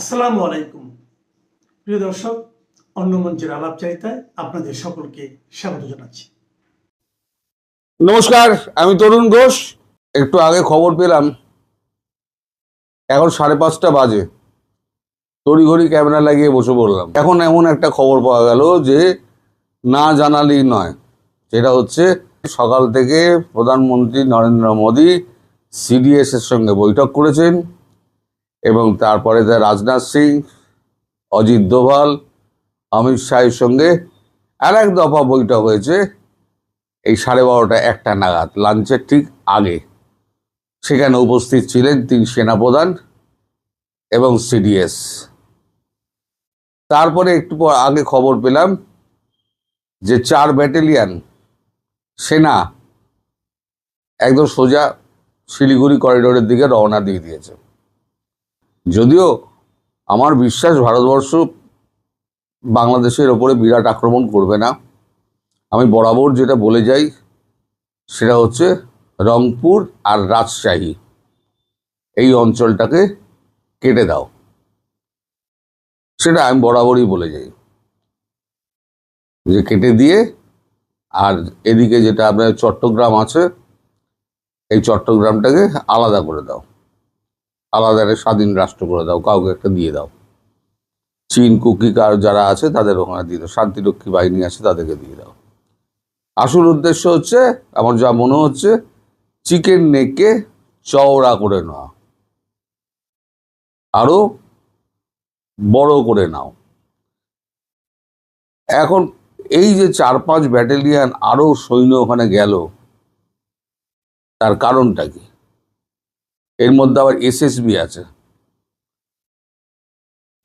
আসসালামু আলাইকুম প্রিয় দর্শক, অন্য মঞ্চের আলাপচারিতায় আপনাদের সকলকে স্বাগত জানাচ্ছি। নমস্কার, আমি তরুণ ঘোষ। একটু আগে খবর পেলাম, এখন 5:30 বাজে। তড়িঘড়ি ক্যামেরা লাগিয়ে বসে পড়লাম। এখন এমন একটা খবর পাওয়া গেল যে না জানালেই নয়। সেটা হচ্ছে সকাল থেকে প্রধানমন্ত্রী নরেন্দ্র মোদী সিডিএস এর সঙ্গে বৈঠক করেছেন এবং তারপরে রাজনাথ সিং, অজিত দোভাল, অমিত শাহের সঙ্গে আর এক দফা বৈঠক হয়েছে এই 12:30 একটা নাগাদ, লাঞ্চের ঠিক আগে। সেখানে উপস্থিত ছিলেন 3 সেনাপ্রধান এবং সিডিএস। তারপরে একটু আগে খবর পেলাম যে 4 ব্যাটালিয়ন সেনা একদম সোজা শিলিগুড়ি করিডোরের দিকে রওনা দিয়ে দিয়েছে। যদিও আমার বিশ্বাস ভারতবর্ষ বাংলাদেশের ওপরে বিরাট আক্রমণ করবে না। আমি বরাবর যেটা বলে যাই সেটা হচ্ছে রংপুর আর রাজশাহী এই অঞ্চলটাকে কেটে দাও, সেটা আমি বরাবরই বলে যাই যে কেটে দিয়ে, আর এদিকে যেটা আপনার চট্টগ্রাম আছে এই চট্টগ্রামটাকে আলাদা করে দাও, আলাদা একটা স্বাধীন রাষ্ট্র করে দাও, কাউকে একটা দিয়ে দাও। চীন কুকিকার যারা আছে তাদের ওখানে দিয়ে দাও, শান্তিরক্ষী বাহিনী আছে তাদেরকে দিয়ে দাও। আসল উদ্দেশ্য হচ্ছে, আমার যা মনে হচ্ছে, চিকেন নেককে চওড়া করে নেওয়া, আরো বড় করে নাও। এখন এই যে 4-5 ব্যাটালিয়ন আরো সৈন্য ওখানে গেল, তার কারণটা কি? এর মধ্যে আবার এসএসবি আছে।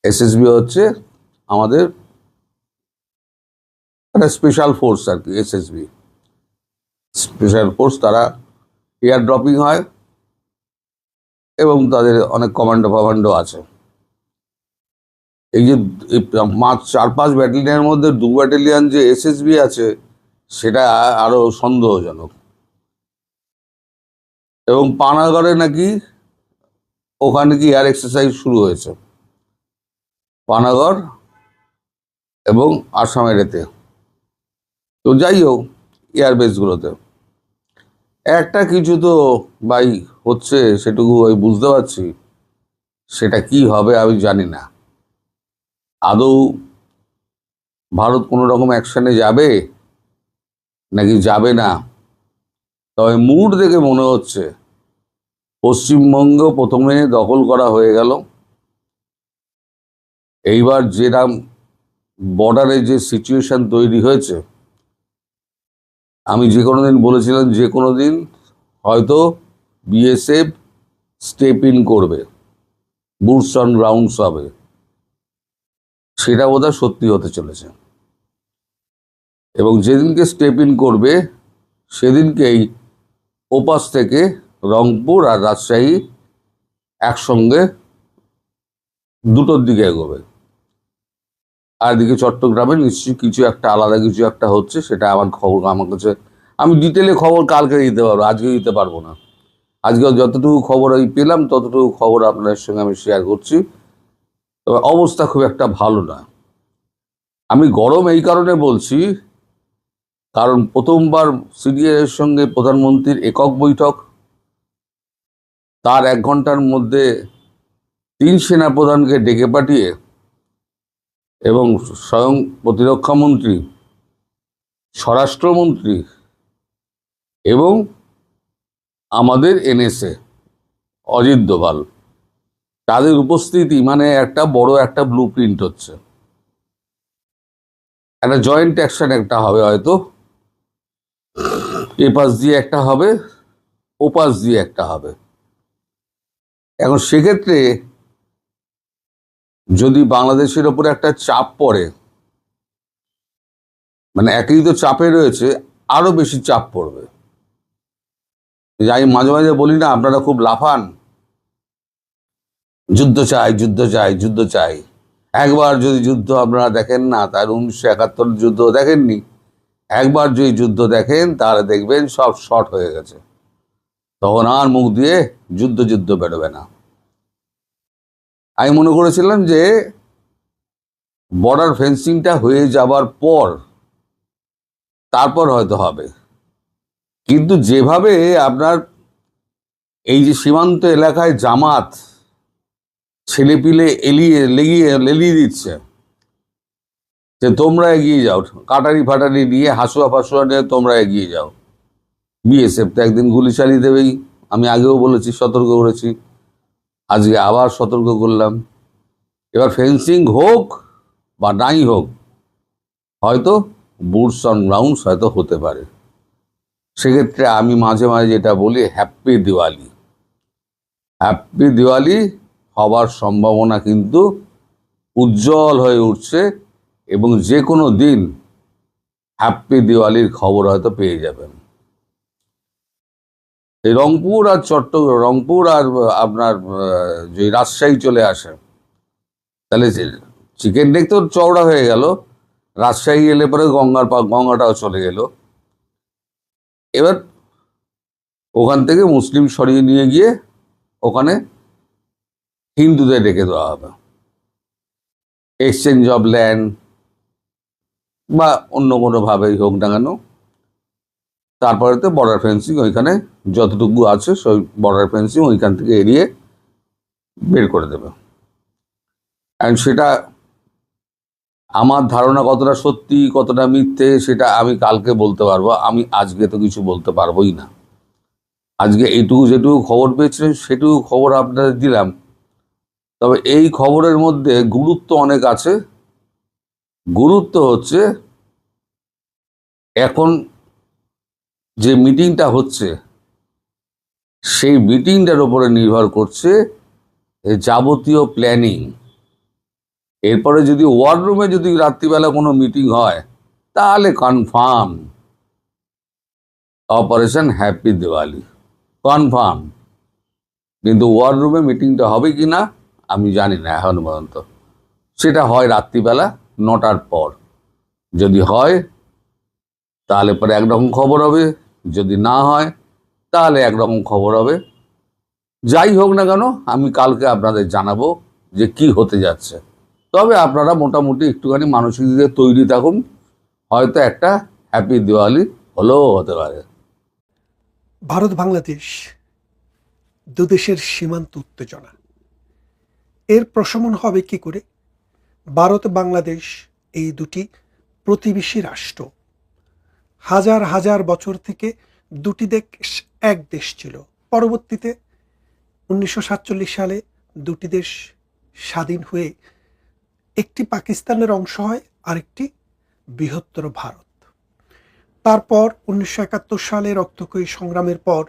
এসএসবি হচ্ছে আমাদের একটা স্পেশাল ফোর্স আর কি। এসএসবি স্পেশাল ফোর্স, তারা এয়ার ড্রপিং হয় এবং তাদের অনেক কমান্ডো ফামান্ডো আছে। এই যে 4-5 ব্যাটালিয়নের মধ্যে 2 ব্যাটালিয়ন যে এসএসবি আছে সেটা আরো সন্দেহজনক। এবং পানাগড়ে নাকি ওখানে কি এয়ার এক্সারসাইজ শুরু হয়েছে, পানাগড় এবং আসামের এতে। তো যাই হোক, এয়ারবেসগুলোতে একটা কিছু তো ভাই হচ্ছে, সেটুকু আমি বুঝতে পারছি। সেটা কি হবে আমি জানি না। আদৌ ভারত কোনো রকম অ্যাকশনে যাবে নাকি যাবে না। তবে মুড দেখে মনে হচ্ছে পশ্চিমবঙ্গ প্রথমে দখল করা হয়ে গেল। এইবার যেরাম বর্ডারে যে সিচুয়েশন তৈরি হয়েছে, আমি যে কোনো দিন বলেছিলাম যে কোনো দিন হয়তো বিএসএফ স্টেপ ইন করবে, বুটস অন গ্রাউন্ডস হবে। সেটা বোধহয় সত্যি হতে চলেছে। এবং যেদিনকে স্টেপ ইন করবে সেদিনকেই ওপাশ থেকে রংপুর আর রাজশাহী একসঙ্গে দুটোর দিকে এগোবে। আর এদিকে চট্টগ্রামে নিশ্চয়ই কিছু একটা আলাদা কিছু একটা হচ্ছে। সেটা আমার খবর, আমার কাছে, আমি ডিটেলে খবর কালকে দিতে পারবো, আজকে দিতে পারবো না। আজকে যতটুকু খবর আমি পেলাম ততটুকু খবর আপনাদের সঙ্গে আমি শেয়ার করছি। তবে অবস্থা খুব একটা ভালো না। আমি গরম এই কারণে বলছি, কারণ প্রথমবার সিডিএস সঙ্গে প্রধানমন্ত্রীর একক বৈঠক, তার 1 ঘন্টার মধ্যে 3 সেনাপ্রধানকে ডেকে পাঠিয়ে এবং স্বয়ং প্রতিরক্ষামন্ত্রী, স্বরাষ্ট্রমন্ত্রী এবং আমাদের এনএসএ অজিত দোভাল, তাদের উপস্থিতি মানে একটা বড় একটা ব্লু প্রিন্ট হচ্ছে। একটা জয়েন্ট অ্যাকশন একটা হবে, হয়তো এপাশ দিয়ে একটা হবে, ওপাশ দিয়ে একটা হবে। এখন সেক্ষেত্রে যদি বাংলাদেশের ওপরে একটা চাপ পড়ে, মানে একই তো চাপে রয়েছে, আরো বেশি চাপ পড়বে। আমি মাঝে মাঝে বলি না, আপনারা খুব লাফান, যুদ্ধ চাই যুদ্ধ চাই যুদ্ধ চাই। একবার যদি যুদ্ধ আপনারা দেখেন না, তার 1971 যুদ্ধ দেখেননি, একবার যদি যুদ্ধ দেখেন তাহলে দেখবেন সব শর্ট হয়ে গেছে। তখন আর মুখ দিয়ে যুদ্ধ যুদ্ধ বেরোবে না। আমি মনে করেছিলাম যে বর্ডার ফেন্সিংটা হয়ে যাবার পর তারপর হয়তো হবে, কিন্তু যেভাবে আপনার এই যে সীমান্ত এলাকায় জামাত ছেলেপিলে লেলিয়ে দিচ্ছে যে তোমরা এগিয়ে যাও, কাটারি ফাটারি নিয়ে হাসুয়া ফাসুয়া নিয়ে তোমরা এগিয়ে যাও, বিএসএফ তো একদিন গুলি চালিয়ে দেবেই। আমি আগেও বলেছি, সতর্ক করেছি, আজকে আবার সতর্ক করলাম। এবার ফেন্সিং হোক বা নাই হোক, হয়তো বুটস অন গ্রাউন্ডস হয়তো হতে পারে। সেক্ষেত্রে আমি মাঝে মাঝে যেটা বলি, হ্যাপি দিওয়ালি। হ্যাপি দিওয়ালি হবার সম্ভাবনা কিন্তু উজ্জ্বল হয়ে উঠছে, এবং যে কোনো দিন হ্যাপি দিওয়ালির খবর হয়তো পেয়ে যাবেন। এই রংপুর আর রংপুর আর আপনার যে রাজশাহী চলে আসে, তাহলে চিকেন নেক তো চওড়া হয়ে গেল, রাজশাহী এলে পরে গঙ্গাটাও চলে গেল। এবার ওখান থেকে মুসলিম সরিয়ে নিয়ে গিয়ে ওখানে হিন্দুদের রেখে দেওয়া হবে, এক্সচেঞ্জ অফ ল্যান্ড বা অন্য কোনোভাবেই হোক না কেন। তারপরে তো বর্ডার ফেন্সিং ওইখানে যতটুকু আছে সেই বর্ডার ফেন্সিং ওইখান থেকে এড়িয়ে বের করে দেবে। অ্যান্ড সেটা আমার ধারণা কতটা সত্যি কতটা মিথ্যে সেটা আমি কালকে বলতে পারবো, আমি আজকে তো কিছু বলতে পারবোই না। আজকে এইটুকু যেটুকু খবর পেয়েছিলেন সেটুকু খবর আপনাদের দিলাম। তবে এই খবরের মধ্যে গুরুত্ব অনেক আছে। গুরুত্ব হচ্ছে এখন যে মিটিংটা হচ্ছে সেই মিটিংটার উপরে নির্ভর করছে যাবতীয় প্ল্যানিং। এরপরে যদি ওয়ার রুমে যদি রাত্রিবেলা কোনো মিটিং হয় তাহলে confirm operation happy Diwali, confirm. কিন্তু ওয়ার রুমে মিটিংটা হবে কি না আমি জানি না এখন পর্যন্ত। সেটা হয় রাত্রিবেলা 9টার পর। যদি হয় তাহলে পরে একরকম খবর হবে, যদি না হয় তাহলে একরকম খবর হবে। যাই হোক না কেন আমি কালকে আপনাদের জানাবো যে কি হতে যাচ্ছে। তবে আপনারা মোটামুটি একটুখানি মানসিক দিকে তৈরি থাকুন, হয়তো একটা হ্যাপি দিওয়ালি হলেও হতে পারে। ভারত বাংলাদেশ দুদেশের সীমান্ত উত্তেজনা, এর প্রশমন হবে কি করে? ভারত বাংলাদেশ এই দুটি প্রতিবেশী রাষ্ট্র, হাজার হাজার বছর থেকে দুটি দেশ এক দেশ ছিল। পরবর্তীতে 1947 সালে দুটি দেশ স্বাধীন হয়ে একটি পাকিস্তানের অংশ হয়, আরেকটি বৃহত্তর ভারত। তারপর 1971 সালে রক্তক্ষয়ী সংগ্রামের পর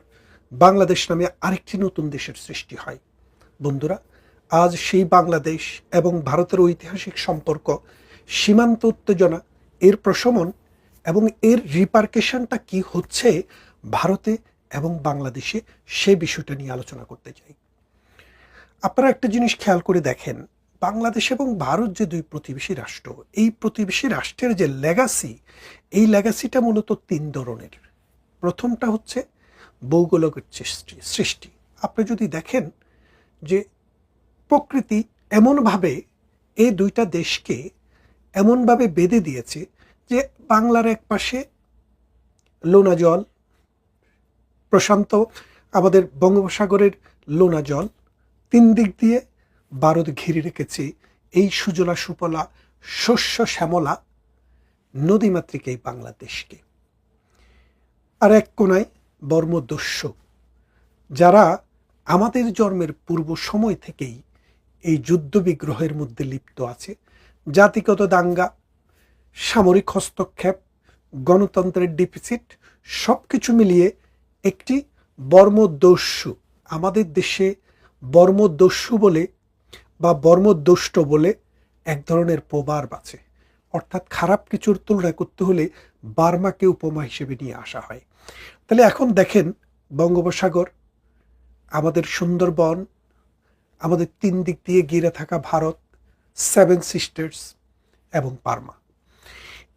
বাংলাদেশ নামে আরেকটি নতুন দেশের সৃষ্টি হয়। বন্ধুরা, আজ সেই বাংলাদেশ এবং ভারতের ঐতিহাসিক সম্পর্ক, সীমান্ত উত্তেজনা, এর প্রশমন এবং এর রিপারকেশনটা কি হচ্ছে ভারতে এবং বাংলাদেশে, সে বিষয়টা নিয়ে আলোচনা করতে চাই। আপনারা একটা জিনিস খেয়াল করে দেখেন, বাংলাদেশ এবং ভারত যে দুই প্রতিবেশী রাষ্ট্র, এই প্রতিবেশী রাষ্ট্রের যে লেগাসি, এই লেগাসিটা মূলত 3 ধরনের। প্রথমটা হচ্ছে ভৌগোলিক সৃষ্টি। আপনি যদি দেখেন যে প্রকৃতি এমনভাবে এই দুইটা দেশকে এমনভাবে বেঁধে দিয়েছে যে বাংলার এক পাশে লোনা জল, প্রশান্ত আমাদের বঙ্গোপসাগরের লোনা জল, 3 দিক দিয়ে ভারত ঘিরে রেখেছে এই সুজলা সুফলা শস্য শ্যামলা নদীমাতৃক এই বাংলাদেশকে। আর এক কোনায় বর্মদস্যু, যারা আমাদের জন্মের পূর্ব সময় থেকেই এই যুদ্ধ বিগ্রহের মধ্যে লিপ্ত আছে। জাতিগত দাঙ্গা, সামরিক হস্তক্ষেপ, গণতন্ত্রের ডিফিসিট, সব কিছু মিলিয়ে একটি বর্মদস্যু, আমাদের দেশে বর্মদস্যু বলে বা বর্মদষ্ট বলে এক ধরনের প্রবাদ আছে। অর্থাৎ খারাপ কিছুর তুলনা করতে হলে বার্মাকে উপমা হিসেবে নিয়ে আসা হয়। তাহলে এখন দেখেন, বঙ্গোপসাগর, আমাদের সুন্দরবন, আমাদের 3 দিক দিয়ে ঘিরে থাকা ভারত, 7 সিস্টার্স এবং বার্মা।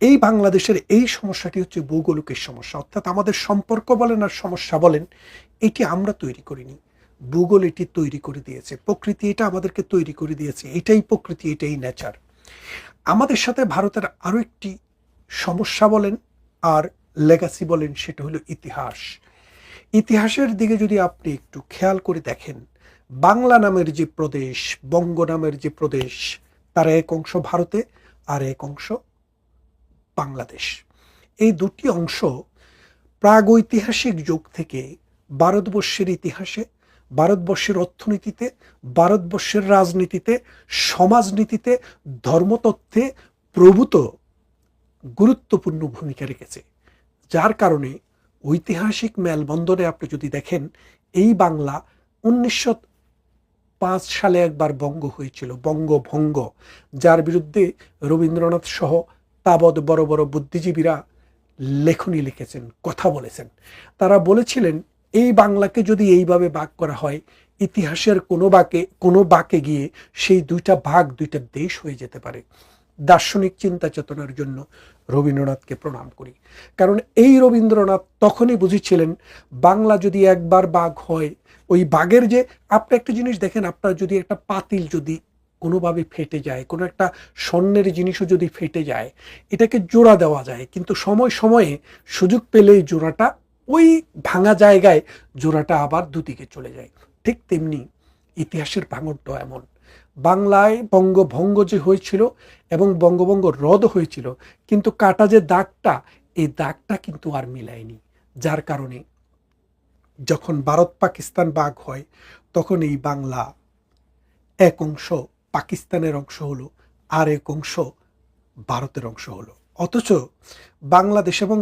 এই বাংলাদেশের এই সমস্যাটি হচ্ছে ভৌগোলিকের সমস্যা। অর্থাৎ আমাদের সম্পর্ক বলেন আর সমস্যা বলেন, এটি আমরা তৈরি করিনি। ভূগোল এটি তৈরি করে দিয়েছে, প্রকৃতি এটা আমাদেরকে তৈরি করে দিয়েছে, এটাই প্রকৃতি, এটাই নেচার। আমাদের সাথে ভারতের আরও একটি সমস্যা বলেন আর লেগাসি বলেন, সেটা হলো ইতিহাস। ইতিহাসের দিকে যদি আপনি একটু খেয়াল করে দেখেন, বাংলা নামের যে প্রদেশ, বঙ্গ নামের যে প্রদেশ, তার এক অংশ ভারতে আর এক অংশ বাংলাদেশ। এই দুটি অংশ প্রাগৈতিহাসিক যুগ থেকে ভারতবর্ষের ইতিহাসে, ভারতবর্ষের অর্থনীতিতে, ভারতবর্ষের রাজনীতিতে, সমাজনীতিতে, ধর্মতত্ত্বে প্রভূত গুরুত্বপূর্ণ ভূমিকা রেখেছে। যার কারণে ঐতিহাসিক মেলবন্ধনে আপনি যদি দেখেন, এই বাংলা 1905 সালে একবার বঙ্গ হয়েছিল, বঙ্গভঙ্গ, যার বিরুদ্ধে রবীন্দ্রনাথ সহ তাবৎ বড় বড় বুদ্ধিজীবীরা লেখনী লিখেছেন, কথা বলেছেন। তারা বলেছিলেন এই বাংলাকে যদি এইভাবে ভাগ করা হয়, ইতিহাসের কোনো বাঁকে গিয়ে সেই দুইটা ভাগ দুইটা দেশ হয়ে যেতে পারে। দার্শনিক চিন্তা চেতনার জন্য রবীন্দ্রনাথকে প্রণাম করি, কারণ এই রবীন্দ্রনাথ তখনই বুঝেছিলেন বাংলা যদি একবার ভাগ হয়, ওই ভাগের যে, আপনি একটা জিনিস দেখেন, আপনার যদি একটা পাতিল যদি কোনোভাবে ফেটে যায়, কোনো একটা স্বর্ণের জিনিসও যদি ফেটে যায়, এটাকে জোড়া দেওয়া যায়, কিন্তু সময় সময়ে সুযোগ পেলেই জোড়াটা ওই ভাঙা জায়গায় জোড়াটা আবার দুদিকে চলে যায়। ঠিক তেমনি ইতিহাসের ভাঙনটা এমন। বাংলায় বঙ্গভঙ্গ যে হয়েছিল এবং বঙ্গভঙ্গ রদ হয়েছিল, কিন্তু কাটা যে দাগটা, এই দাগটা কিন্তু আর মিলায়নি। যার কারণে যখন ভারত পাকিস্তান ভাগ হয়, তখন এই বাংলা এক অংশ পাকিস্তানের অংশ হলো, আর এক অংশ ভারতের অংশ হলো। অথচ বাংলাদেশ এবং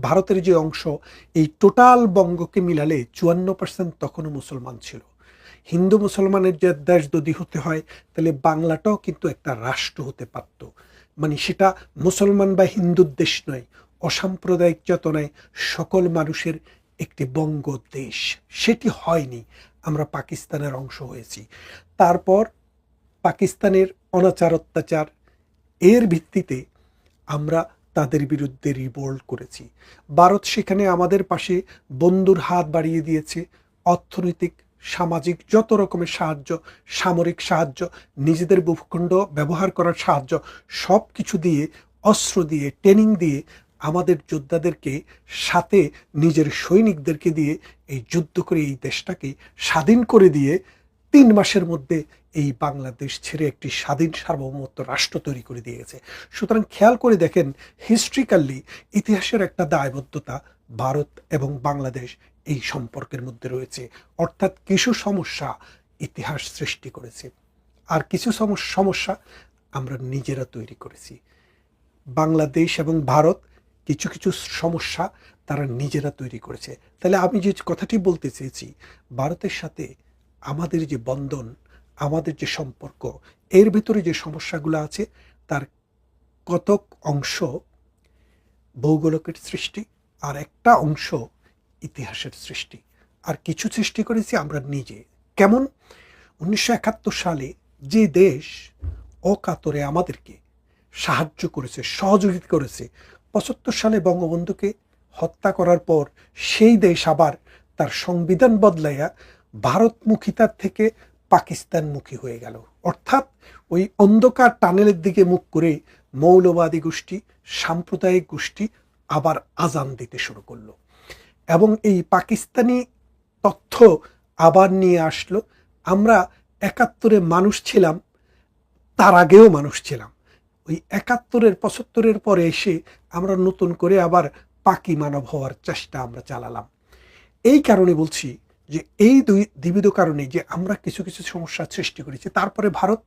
ভারতের যে অংশ, এই টোটাল বঙ্গকে মিলালে 54% তখনও মুসলমান ছিল। হিন্দু মুসলমানের যে দেশ যদি হতে হয়, তাহলে বাংলাটাও কিন্তু একটা রাষ্ট্র হতে পারত। মানে সেটা মুসলমান বা হিন্দুর দেশ নয়, অসাম্প্রদায়িক চেতনায় সকল মানুষের একটি বঙ্গ দেশ। সেটি হয়নি, আমরা পাকিস্তানের অংশ হয়েছি। তারপর পাকিস্তানের অনাচার অত্যাচার এর ভিত্তিতে আমরা তাদের বিরুদ্ধে রিভোল্ট করেছি। ভারত সেখানে আমাদের পাশে বন্ধুর হাত বাড়িয়ে দিয়েছে, অর্থনৈতিক, সামাজিক, যত রকমের সাহায্য, সামরিক সাহায্য, নিজেদের ভূখণ্ড ব্যবহার করার সাহায্য, সব কিছু দিয়ে, অস্ত্র দিয়ে, ট্রেনিং দিয়ে, আমাদের যোদ্ধাদেরকে সাথে নিজের সৈনিকদেরকে দিয়ে এই যুদ্ধ করে এই দেশটাকে স্বাধীন করে দিয়ে 3 মাসের মধ্যে এই বাংলাদেশ ছেড়ে একটি স্বাধীন সার্বভৌমত্ব রাষ্ট্র তৈরি করে দিয়ে গেছে। সুতরাং খেয়াল করে দেখেন, হিস্ট্রিক্যালি ইতিহাসের একটা দায়বদ্ধতা ভারত এবং বাংলাদেশ এই সম্পর্কের মধ্যে রয়েছে। অর্থাৎ কিছু সমস্যা ইতিহাস সৃষ্টি করেছে, আর কিছু সমস্যা আমরা নিজেরা তৈরি করেছি। বাংলাদেশ এবং ভারত কিছু কিছু সমস্যা তারা নিজেরা তৈরি করেছে। তাহলে আমি যে কথাটি বলতে চেয়েছি, ভারতের সাথে আমাদের যে বন্ধন, আমাদের যে সম্পর্ক, এর ভিতরে যে সমস্যাগুলো আছে, তার কতক অংশ ভৌগোলিকের সৃষ্টি, আর একটা অংশ ইতিহাসের সৃষ্টি, আর কিছু সৃষ্টি করেছি আমরা নিজে। কেমন? 1971 সালে যে দেশ অকাতরে আমাদেরকে সাহায্য করেছে, সহযোগিতা করেছে, 75 সালে বঙ্গবন্ধুকে হত্যা করার পর সেই দেশ আবার তার সংবিধান বদলাইয়া ভারতমুখিতার থেকে পাকিস্তানমুখী হয়ে গেল। অর্থাৎ ওই অন্ধকার টানেলের দিকে মুখ করে মৌলবাদী গোষ্ঠী, সাম্প্রদায়িক গোষ্ঠী আবার আজান দিতে শুরু করলো, এবং এই পাকিস্তানি তথ্য আবার নিয়ে আসলো। আমরা 71-এ মানুষ ছিলাম, তার আগেও মানুষ ছিলাম। ওই 71-এর 75-এর পরে এসে আমরা নতুন করে আবার পাকি মানব হওয়ার চেষ্টা আমরা চালালাম। এই কারণে বলছি যে এই দ্বিবিধ কারণে যে আমরা কিছু কিছু সমস্যার সৃষ্টি করেছি। তারপরে ভারত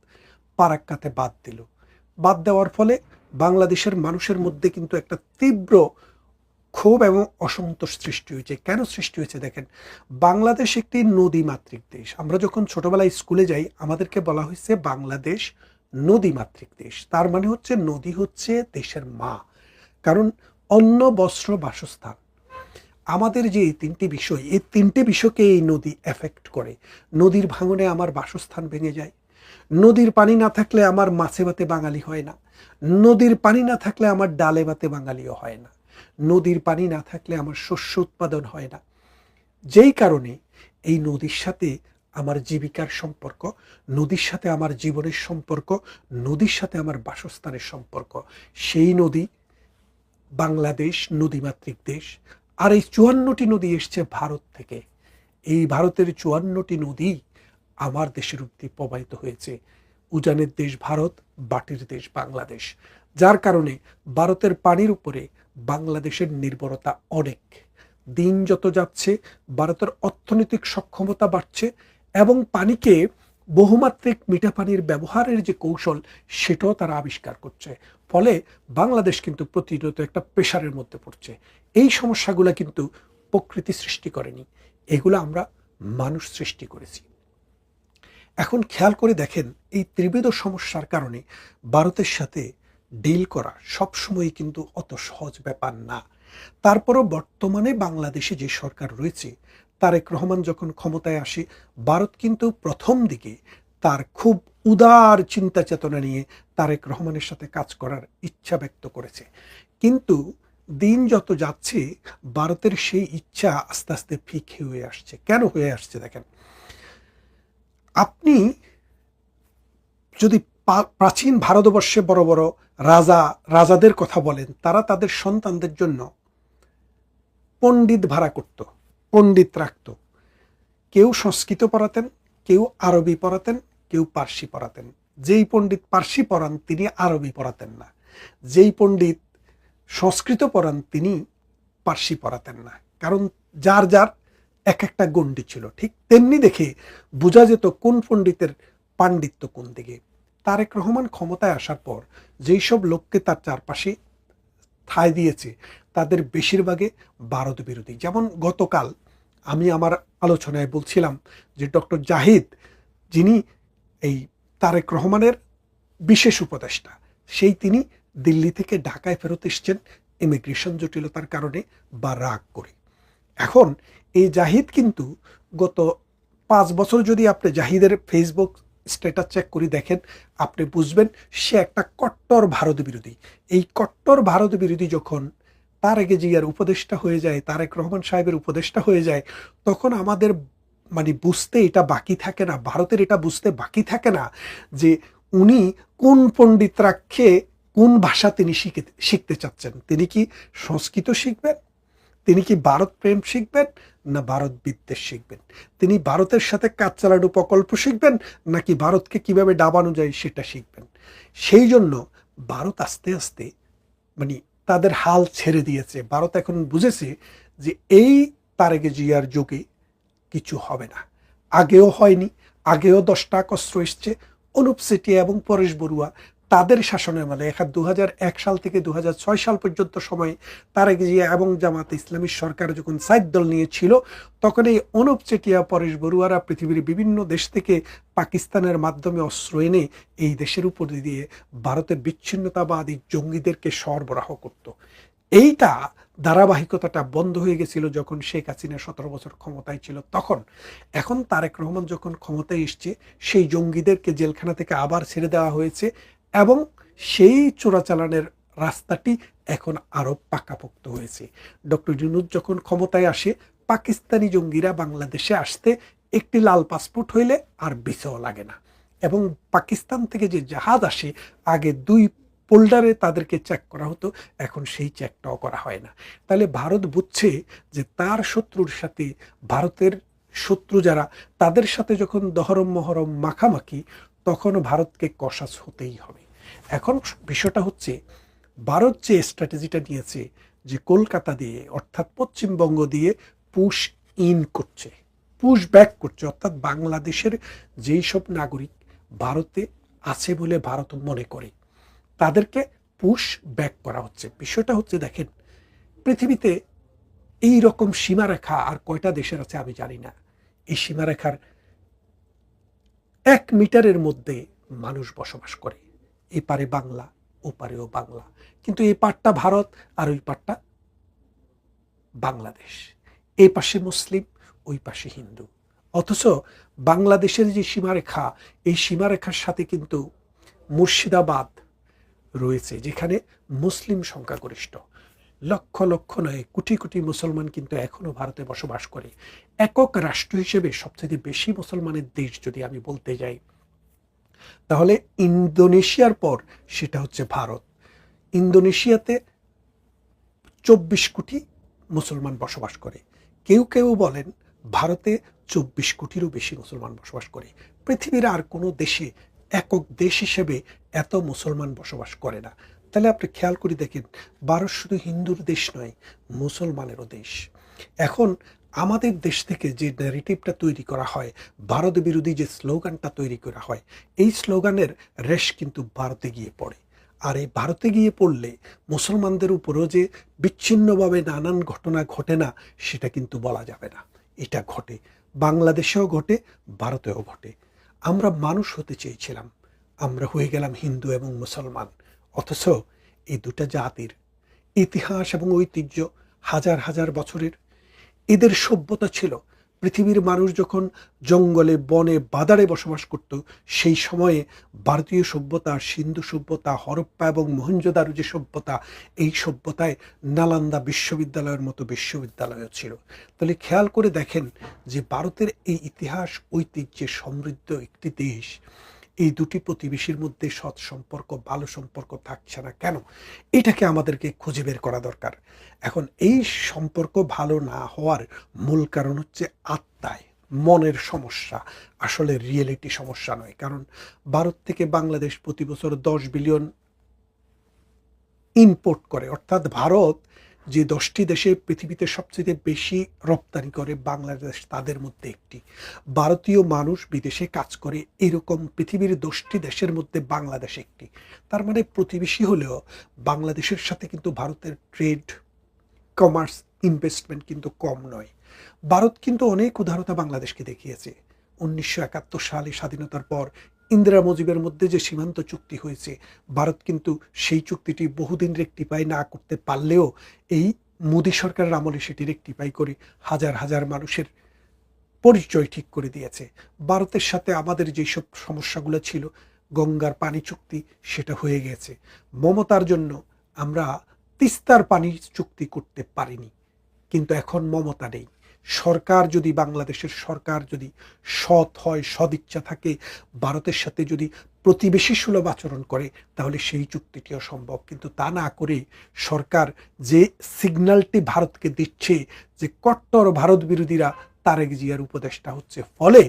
পারাক্কাতে বাদ দেওয়ার ফলে বাংলাদেশের মানুষের মধ্যে কিন্তু একটা তীব্র ক্ষোভ এবং অসন্তোষ সৃষ্টি হয়েছে। কেন সৃষ্টি হয়েছে দেখেন, বাংলাদেশ একটি নদীমাতৃক দেশ। আমরা যখন ছোটবেলায় স্কুলে যাই, আমাদেরকে বলা হয়েছে বাংলাদেশ নদীমাতৃক দেশ। তার মানে হচ্ছে নদী হচ্ছে দেশের মা। কারণ অন্ন, বস্ত্র, বাসস্থান, আমাদের যে এই 3টি বিষয়, এই 3টে বিষয়কে এই নদী এফেক্ট করে। নদীর ভাঙনে আমার বাসস্থান ভেঙে যায়, নদীর পানি না থাকলে আমার মাছে ভাতে বাঙালি হয় না, নদীর পানি না থাকলে আমার ডালে ভাতে বাঙালিও হয় না, নদীর পানি না থাকলে আমার শস্য উৎপাদন হয় না। যেই কারণে এই নদীর সাথে আমার জীবিকার সম্পর্ক, নদীর সাথে আমার জীবনের সম্পর্ক, নদীর সাথে আমার বাসস্থানের সম্পর্ক। সেই নদী বাংলাদেশ নদীমাতৃক দেশ, আর এই 54টি নদী এসছে ভারত থেকে। এই ভারতের 54টি নদী আমার দেশের অব্দি প্রবাহিত হয়েছে। উজানের দেশ ভারত, বাটির দেশ বাংলাদেশ, যার কারণে ভারতের পানির উপরে বাংলাদেশের নির্ভরতা অনেক। দিন যত যাচ্ছে ভারতের অর্থনৈতিক সক্ষমতা বাড়ছে এবং পানিকে বহুমাত্রিক মিঠা পানির ব্যবহারের যে কৌশল সেটাও তারা আবিষ্কার করছে। ফলে বাংলাদেশ কিন্তু প্রতিনিয়ত একটা প্রেশারের মধ্যে পড়ছে। এই সমস্যাগুলো কিন্তু প্রকৃতি সৃষ্টি করেনি, এগুলো আমরা মানুষ সৃষ্টি করেছি। এখন খেয়াল করে দেখেন, এই ত্রিবিধ সমস্যার কারণে ভারতের সাথে ডিল করা সবসময় কিন্তু অত সহজ ব্যাপার না। তারপরও বর্তমানে বাংলাদেশে যে সরকার রয়েছে, তারেক রহমান যখন ক্ষমতায় আসে, ভারত কিন্তু প্রথম দিকে তার খুব উদার চিন্তা চেতনা নিয়ে তারেক রহমানের সাথে কাজ করার ইচ্ছা ব্যক্ত করেছে। কিন্তু দিন যত যাচ্ছে ভারতের সেই ইচ্ছা আস্তে আস্তে ফিকে হয়ে আসছে। কেন হয়ে আসছে দেখেন, আপনি যদি প্রাচীন ভারতবর্ষে বড় বড় রাজাদের কথা বলেন, তারা তাদের সন্তানদের জন্য পণ্ডিত ভাড়া করত, পণ্ডিত রাখত। কেউ সংস্কৃত পড়াতেন, কেউ আরবি পড়াতেন, কেউ পার্সি পড়াতেন। যেই পণ্ডিত পার্সি পড়ান তিনি আরবি পড়াতেন না, যেই পণ্ডিত সংস্কৃত পড়ান তিনি পার্সি পড়াতেন না, কারণ যার যার এক একটা গণ্ডি ছিল। ঠিক তেমনি দেখে বোঝা যেত কোন পণ্ডিতের পাণ্ডিত্য কোন দিকে। তারেক রহমান ক্ষমতায় আসার পর যেই সব লোককে তার চারপাশে ঠাঁই দিয়েছে তাদের বেশিরভাগে ভারত বিরোধী। যেমন গতকাল আমি আমার আলোচনায় বলছিলাম যে ডক্টর জাহিদ, যিনি এই তারেক রহমানের বিশেষ উপদেষ্টা, তিনি দিল্লি থেকে ঢাকায় ফেরত এসছেন ইমিগ্রেশন জটিলতার কারণে বা রাগ করে। এখন এই জাহিদ কিন্তু গত 5 বছর যদি আপনি জাহিদের ফেসবুক স্ট্যাটাস চেক করে দেখেন, আপনি বুঝবেন সে একটা কট্টর ভারত বিরোধী। এই কট্টর ভারত বিরোধী যখন তারেক জিয়ার উপদেষ্টা হয়ে যায়, তারেক রহমান সাহেবের উপদেষ্টা হয়ে যায়, তখন আমাদের বুঝতে এটা বাকি থাকে না, ভারতের এটা বুঝতে বাকি থাকে না যে উনি কোন পণ্ডিত রাখে কোন ভাষা তিনি শিখতে চাচ্ছেন। তিনি কি সংস্কৃত শিখবেন, তিনি কি ভারত প্রেম শিখবেন, না ভারত বিদ্বেষ শিখবেন? তিনি ভারতের সাথে কাজ চালানো প্রকল্প শিখবেন, নাকি ভারতকে কিভাবে ডাবানো যায় সেটা শিখবেন? সেই জন্য ভারত আস্তে আস্তে তাদের হাল ছেড়ে দিয়েছে। ভারত এখন বুঝেছে যে এই তারেক জিয়ার যুগে কিছু হবে না। আগেও হয়নি, আগেও 10টা কষ্ট এসছে। অনুপ চেটিয়া এবং পরেশ বড়ুয়া তাদের শাসনের 2001 সাল থেকে 2006 সাল পর্যন্ত সময়ে তারেক জিয়া এবং জামাত ইসলামী সরকার যখন 4 দল নিয়েছিল, তখন এই অনুপ চেটিয়া পরেশ বড়ুয়ারা পৃথিবীর বিভিন্ন দেশ থেকে পাকিস্তানের মাধ্যমে অস্ত্র এনে এই দেশের উপর দিয়ে ভারতের বিচ্ছিন্নতাবাদী জঙ্গিদেরকে সরবরাহ করত। এইটা ধারাবাহিকতাটা বন্ধ হয়ে গেছিল যখন শেখ হাসিনা 17 বছর ক্ষমতায় ছিল তখন। এখন তারেক রহমান যখন ক্ষমতায় এসছে, সেই জঙ্গিদেরকে জেলখানা থেকে আবার ছেড়ে দেওয়া হয়েছে এবং সেই চোরাচালানের রাস্তাটি এখন আরো পাকাপোক্ত হয়েছে। ডক্টর ইউনূস যখন ক্ষমতায় আসে, পাকিস্তানি জঙ্গিরা বাংলাদেশে আসতে একটি লাল পাসপোর্ট হইলে আর ভিসাও লাগে না, এবং পাকিস্তান থেকে যে জাহাজ আসে আগে 2 ফোল্ডারে তাদেরকে চেক করা হতো, এখন সেই চেকটাও করা হয় না। তাহলে ভারত বুঝছে যে তার শত্রুর সাথে ভারতের শত্রু যারা, তাদের সাথে যখন দহরম মহরম মাখামাখি, তখন ভারতকে কষাস হতেই হবে। এখন বিষয়টা হচ্ছে, ভারত যে স্ট্র্যাটেজিটা নিয়েছে যে কলকাতা দিয়ে অর্থাৎ পশ্চিমবঙ্গ দিয়ে পুশ ইন করছে, পুশ ব্যাক করছে, অর্থাৎ বাংলাদেশের যেই সব নাগরিক ভারতে আছে বলে ভারত মনে করে তাদেরকে পুশ ব্যাক করা হচ্ছে। বিষয়টা হচ্ছে, দেখেন পৃথিবীতে এই রকম সীমারেখা আর কয়টা দেশের আছে আমি জানি না। এই সীমারেখার 1 মিটারের মধ্যে মানুষ বসবাস করে। এই পারে বাংলা, ও পারেও বাংলা, কিন্তু এই পারটা ভারত আর ওই পারটা বাংলাদেশ। এই পাশে মুসলিম, ওই পাশে হিন্দু। অথচ বাংলাদেশের যে সীমারেখা, এই সীমারেখার সাথে কিন্তু মুর্শিদাবাদ রয়েছে, যেখানে মুসলিম সংখ্যাগরিষ্ঠ। লক্ষ লক্ষ নয়, কোটি কোটি মুসলমান কিন্তু এখনো ভারতে বসবাস করে। একক রাষ্ট্র হিসেবে সবচেয়ে বেশি মুসলমানের দেশ যদি আমি বলতে যাই, তাহলে ইন্দোনেশিয়ার পর সেটা হচ্ছে ভারত। ইন্দোনেশিয়াতে 24 কোটি মুসলমান বসবাস করে। কেউ কেউ বলেন ভারতে 24 কোটিরও বেশি মুসলমান বসবাস করে। পৃথিবীর আর কোনো দেশে একক দেশ হিসেবে এত মুসলমান বসবাস করে না। তাহলে আপনি খেয়াল করে দেখেন, ভারত শুধু হিন্দুর দেশ নয়, মুসলমানেরও দেশ। এখন আমাদের দেশ থেকে যে ন্যারেটিভটা তৈরি করা হয়, ভারত বিরোধী যে স্লোগানটা তৈরি করা হয়, এই স্লোগানের রেশ কিন্তু ভারতে গিয়ে পড়ে। আর এই ভারতে গিয়ে পড়লে মুসলমানদের উপরেও যে বিচ্ছিন্নভাবে নানান ঘটনা ঘটে না, সেটা কিন্তু বলা যাবে না। এটা ঘটে, বাংলাদেশেও ঘটে, ভারতেও ঘটে। আমরা মানুষ হতে চেয়েছিলাম, আমরা হয়ে গেলাম হিন্দু এবং মুসলমান। অথচ এই দুটা জাতির ইতিহাস এবং ঐতিহ্য হাজার হাজার বছরের। এদের সভ্যতা ছিল, পৃথিবীর মানুষ যখন জঙ্গলে বনে বাদারে বসবাস করত, সেই সময়ে ভারতীয় সভ্যতা, সিন্ধু সভ্যতা, হরপ্পা এবং মহেঞ্জোদারো যে সভ্যতা, এই সভ্যতায় নালন্দা বিশ্ববিদ্যালয়ের মতো বিশ্ববিদ্যালয়ও ছিল। তাহলে খেয়াল করে দেখেন যে ভারতের এই ইতিহাস ঐতিহ্যে সমৃদ্ধ একটি দেশ, এই দুটি প্রতিবেশীর মধ্যে সৎ সম্পর্ক, ভালো সম্পর্ক থাকছে না কেন? এটাকে আমাদেরকে খুঁজে বের করা দরকার। এখন এই সম্পর্ক ভালো না হওয়ার মূল কারণ হচ্ছে আত্মায়, মনের সমস্যা, আসলে রিয়েলিটি সমস্যা নয়। কারণ ভারত থেকে বাংলাদেশ প্রতি বছর 10 বিলিয়ন ইম্পোর্ট করে, অর্থাৎ ভারত যে 10টি দেশে পৃথিবীতে সবচেয়ে বেশি রপ্তানি করে, বাংলাদেশ তাদের মধ্যে একটি। ভারতীয় মানুষ বিদেশে কাজ করে, এরকম পৃথিবীর 10টি দেশের মধ্যে বাংলাদেশ একটি। তার মানে প্রতিবেশী হলেও বাংলাদেশের সাথে কিন্তু ভারতের ট্রেড, কমার্স, ইনভেস্টমেন্ট কিন্তু কম নয়। ভারত কিন্তু অনেক উদারতা বাংলাদেশকে দেখিয়েছে। 1971 সালে স্বাধীনতার পর ইন্দিরা মুজিবের মধ্যে যে সীমান্ত চুক্তি হয়েছে, ভারত কিন্তু সেই চুক্তিটি বহুদিন রেকটিফাই না করতে পারলেও এই মোদী সরকারের আমলে সেটি রেকটিফাই করে হাজার হাজার মানুষের পরিচয় ঠিক করে দিয়েছে। ভারতের সাথে আমাদের যেসব সমস্যাগুলো ছিল, গঙ্গার পানি চুক্তি, সেটা হয়ে গেছে। মমতার জন্য আমরা তিস্তার পানি চুক্তি করতে পারিনি, কিন্তু এখন মমতা নেই। সরকার যদি, বাংলাদেশের সরকার যদি সৎ হয়, সদিচ্ছা থাকে, ভারতের সাথে যদি প্রতিবেশী সুলভ আচরণ করে, তাহলে সেই চুক্তিটিও সম্ভব। কিন্তু তা না করে সরকার যে সিগন্যালটি ভারতকে দিচ্ছে, যে কট্টর ভারত বিরোধীরা তারেক জিয়ার উপদেষ্টা হচ্ছে, ফলে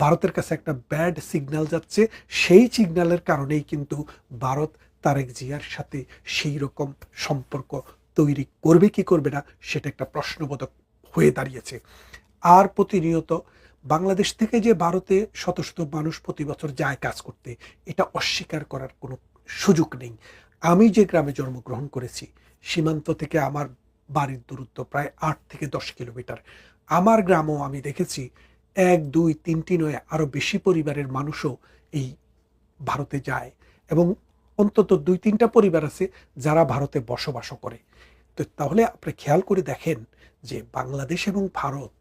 ভারতের কাছে একটা ব্যাড সিগন্যাল যাচ্ছে। সেই সিগন্যালের কারণেই কিন্তু ভারত তারেক জিয়ার সাথে সেই রকম সম্পর্ক তৈরি করবে কি করবে না, সেটা একটা প্রশ্নবোধক হয়ে দাঁড়িয়েছে। আর প্রতিনিয়ত বাংলাদেশ থেকে যে ভারতে শত শত মানুষ প্রতি বছর যায় কাজ করতে, এটা অস্বীকার করার কোনো সুযোগ নেই। আমি যে গ্রামে জন্মগ্রহণ করেছি, সীমান্ত থেকে আমার বাড়ির দূরত্ব প্রায় 8 থেকে 10 কিলোমিটার। আমার গ্রামও আমি দেখেছি 1, 2, 3টি নয়, আরও বেশি পরিবারের মানুষও এই ভারতে যায়, এবং অন্তত 2-3টা পরিবার আছে যারা ভারতে বসবাসও করে। তো তাহলে আপনি খেয়াল করে দেখেন যে বাংলাদেশ এবং ভারত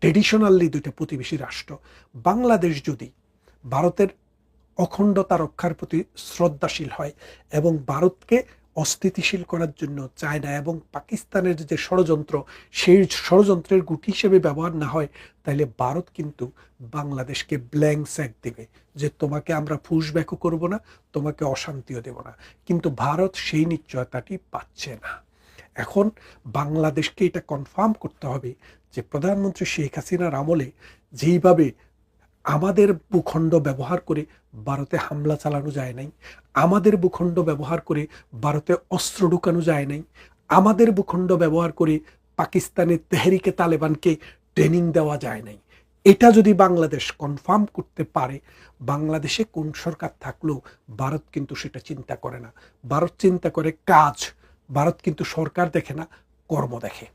ট্রেডিশনালি দুইটা প্রতিবেশী রাষ্ট্র। বাংলাদেশ যদি ভারতের অখণ্ডতা রক্ষার প্রতি শ্রদ্ধাশীল হয় এবং ভারতকে অস্থিতিশীল করার জন্য চায়না এবং পাকিস্তানের যে ষড়যন্ত্র, সেই ষড়যন্ত্রের গুটি হিসেবে ব্যবহার না হয়, তাহলে ভারত কিন্তু বাংলাদেশকে ব্ল্যাঙ্ক চেক দেবে যে তোমাকে আমরা পুশব্যাকও করব না, তোমাকে অশান্তিও দেব না। কিন্তু ভারত সেই নিশ্চয়তাটি পাচ্ছে না। এখন বাংলাদেশকে এটা কনফার্ম করতে হবে যে প্রধানমন্ত্রী শেখ হাসিনার আমলে যেইভাবে আমাদের ভূখণ্ড ব্যবহার করে ভারতে হামলা চালানো যায় নাই, আমাদের ভূখণ্ড ব্যবহার করে ভারতে অস্ত্র ঢুকানো যায় নাই, আমাদের ভূখণ্ড ব্যবহার করে পাকিস্তানের তেহরিকে তালেবানকে ট্রেনিং দেওয়া যায় নাই, এটা যদি বাংলাদেশ কনফার্ম করতে পারে, বাংলাদেশে কোন সরকার থাকলেও ভারত কিন্তু সেটা চিন্তা করে না। ভারত চিন্তা করে কাজ। ভারত কিন্তু সরকার দেখে না, কর্ম দেখে।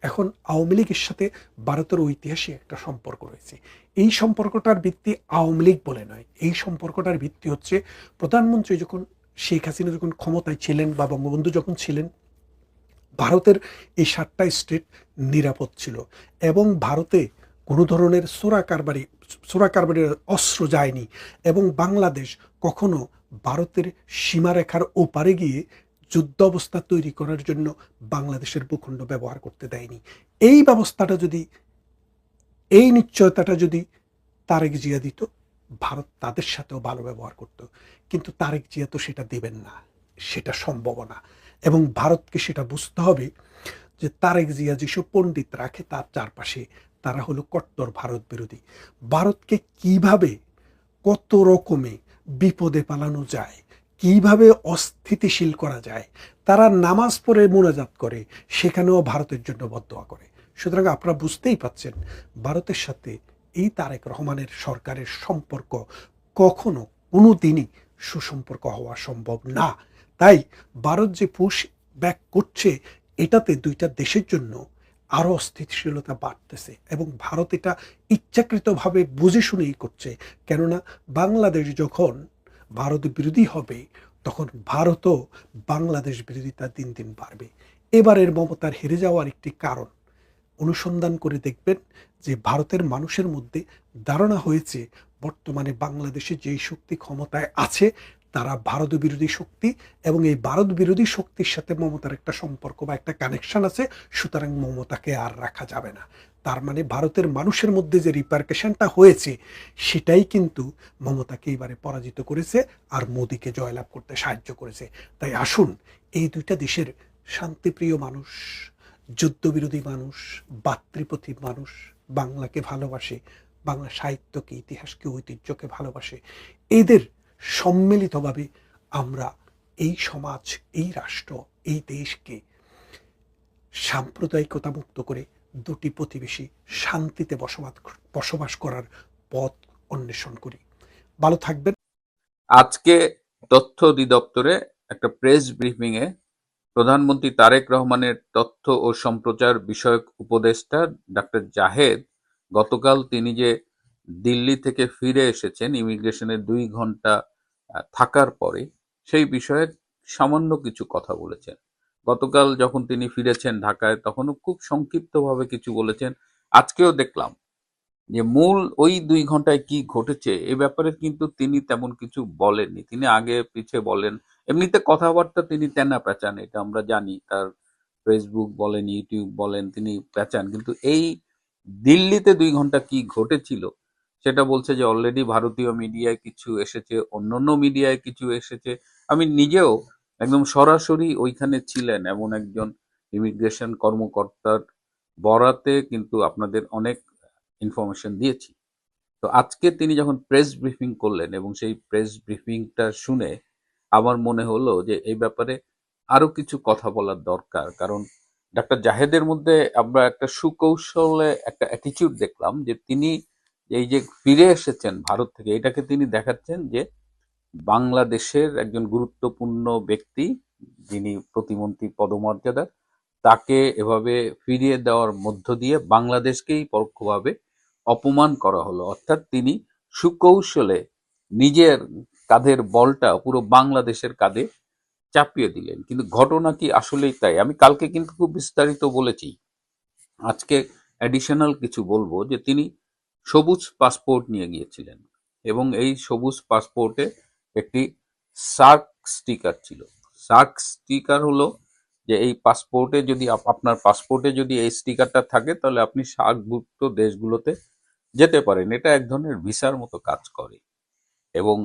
এখন আওয়ামী লীগের সাথে ভারতের ঐতিহাসিক একটা সম্পর্ক রয়েছে। এই সম্পর্কটার ভিত্তি আওয়ামী লীগ বলে নয়, এই সম্পর্কটার ভিত্তি হচ্ছে প্রধানমন্ত্রী যখন শেখ হাসিনা যখন ক্ষমতায় ছিলেন বা বঙ্গবন্ধু যখন ছিলেন, ভারতের এই 7টা স্টেট নিরাপদ ছিল এবং ভারতে কোনো ধরনের চোরা কারবারির অস্ত্র যায়নি, এবং বাংলাদেশ কখনো ভারতের সীমারেখার ওপারে গিয়ে যুদ্ধ অবস্থা তৈরি করার জন্য বাংলাদেশের ভূখণ্ড ব্যবহার করতে দেয়নি। এই ব্যবস্থাটা যদি, এই নিশ্চয়তাটা যদি তারেক জিয়া দিত, ভারত তাদের সাথেও ভালো ব্যবহার করত। কিন্তু তারেক জিয়া তো সেটা দেবেন না, সেটা সম্ভব না। এবং ভারতকে সেটা বুঝতে হবে যে তারেক জিয়া যেসব পণ্ডিত রাখে তার চারপাশে, তারা হলো কট্টর ভারত বিরোধী। ভারতকে কিভাবে, কত রকমে বিপদে পালানো যায়, কিভাবে অস্থিতিশীল করা যায়, তারা নামাজ পড়ে মোনাজাত করে, সেখানেও ভারতের জন্য বদদোয়া করে। সুতরাং আপনারা বুঝতেই পাচ্ছেন ভারতের সাথে এই তারেক রহমানের সরকারের সম্পর্ক কখনো কোনো দিনই সুসম্পর্ক হওয়া সম্ভব না। তাই ভারত যে পুশ ব্যাক করছে, এটাতে দুইটা দেশের জন্য আরও অস্থিতিশীলতা বাড়তেছে। এবং ভারত এটা ইচ্ছাকৃতভাবে বুঝে শুনেই করছে। কেননা বাংলাদেশ যখন ভারত বিরোধী হবে, তখন ভারতও বাংলাদেশ বিরোধিতা দিন দিন বাড়বে। এবারের মমতার হেরে যাওয়ার একটি কারণ অনুসন্ধান করে দেখবেন যে ভারতের মানুষের মধ্যে ধারণা হয়েছে বর্তমানে বাংলাদেশে যেই শক্তি ক্ষমতায় আছে তারা ভারত বিরোধী শক্তি, এবং এই ভারত বিরোধী শক্তির সাথে মমতার একটা সম্পর্ক বা একটা কানেকশন আছে, সুতরাং মমতাকে আর রাখা যাবে না। তার মানে ভারতের মানুষের মধ্যে যে রিপারকেশনটা হয়েছে, সেটাই কিন্তু মমতাকে এবারে পরাজিত করেছে আর মোদিকে জয়লাভ করতে সাহায্য করেছে। তাই আসুন, এই দুইটা দেশের শান্তিপ্রিয় মানুষ, যুদ্ধবিরোধী মানুষ, ভাতৃপ্রতিম মানুষ, বাংলাকে ভালোবাসে, বাংলা সাহিত্যকে, ইতিহাসকে, ঐতিহ্যকে ভালোবাসে, এদের সম্মিলিতভাবে আমরা এই সমাজ, এই রাষ্ট্র, এই দেশকে সাম্প্রদায়িকতা মুক্ত করে দুটি প্রতিবেশী শান্তিতে বসবাস করার পথ অন্বেষণ করি। ভালো থাকবেন। আজকে তথ্য অধিদপ্তরে একটা প্রেস ব্রিফিং এ প্রধানমন্ত্রী তারেক রহমানের তথ্য ও সম্প্রচার বিষয়ক উপদেষ্টা ডাক্তার জাহেদ গতকাল তিনি যে দিল্লি থেকে ফিরে এসেছেন ইমিগ্রেশনের 2 ঘন্টা থাকার পরে, সেই বিষয়ে সামান্য কিছু কথা বলেছেন। গতকাল যখন তিনি ফিরেছেন ঢাকায়, তখনও খুব সংক্ষিপ্তভাবে কিছু বলেছেন। আজকেও দেখলাম যে মূল ওই 2 ঘন্টায় কি ঘটেছে এ ব্যাপারে কিন্তু তিনি তেমন কিছু বলেননি। তিনি আগে পিছে বলেন, এমনিতে কথাবার্তা তিনি তেনা পেঁচান, এটা আমরা জানি। তার ফেসবুক বলেন, ইউটিউব বলেন, তিনি পেঁচান। কিন্তু এই দিল্লিতে 2 ঘন্টা কি ঘটেছিল সেটা বলছে যে অলরেডি ভারতীয় মিডিয়ায় কিছু এসেছে, অন্যান্য মিডিয়ায় কিছু এসেছে। আমি নিজেও একদম সরাসরি ওইখানে ছিলেন এমন একজন ইমিগ্রেশন কর্মকর্তার বরাতে কিন্তু আপনাদের অনেক ইনফরমেশন দিয়েছি। তো আজকে তিনি যখন প্রেস ব্রিফিং করলেন এবং সেই প্রেস ব্রিফিংটা শুনে আমার মনে হলো যে এই ব্যাপারে আরো কিছু কথা বলার দরকার। কারণ ডাক্তার জাহেদের মধ্যে আমরা একটা সুকৌশলে একটা অ্যাটিটিউড দেখলাম যে তিনি এই যে ফিরে এসেছেন ভারত থেকে, এটাকে তিনি দেখাচ্ছেন যে বাংলাদেশের একজন গুরুত্বপূর্ণ ব্যক্তি, যিনি প্রতিমন্ত্রী পদমর্যাদার, তাকে এভাবে ফিরিয়ে দেওয়ার মধ্য দিয়ে বাংলাদেশকেই পরোক্ষভাবে অপমান করা হলো। অর্থাৎ তিনি সুকৌশলে নিজের কাঁধের বলটা পুরো বাংলাদেশের কাঁধে চাপিয়ে দিলেন। কিন্তু ঘটনা কি আসলেই তাই? আমি কালকে কিন্তু খুব বিস্তারিত বলেছি। আজকে অ্যাডিশনাল কিছু বলবো যে তিনি সবুজ পাসপোর্ট নিয়ে গিয়েছিলেন এবং এই সবুজ পাসপোর্টে একটি সার্ক স্টিকার ছিল। সার্ক স্টিকার হলো যে এই পাসপোর্টে যদি আপনার পাসপোর্টে যদি এই স্টিকারটা থাকে তাহলে আপনি সার্কভুক্ত দেশগুলোতে যেতে পারেন। এটা এক ধরনের ভিসার মতো কাজ করে এবং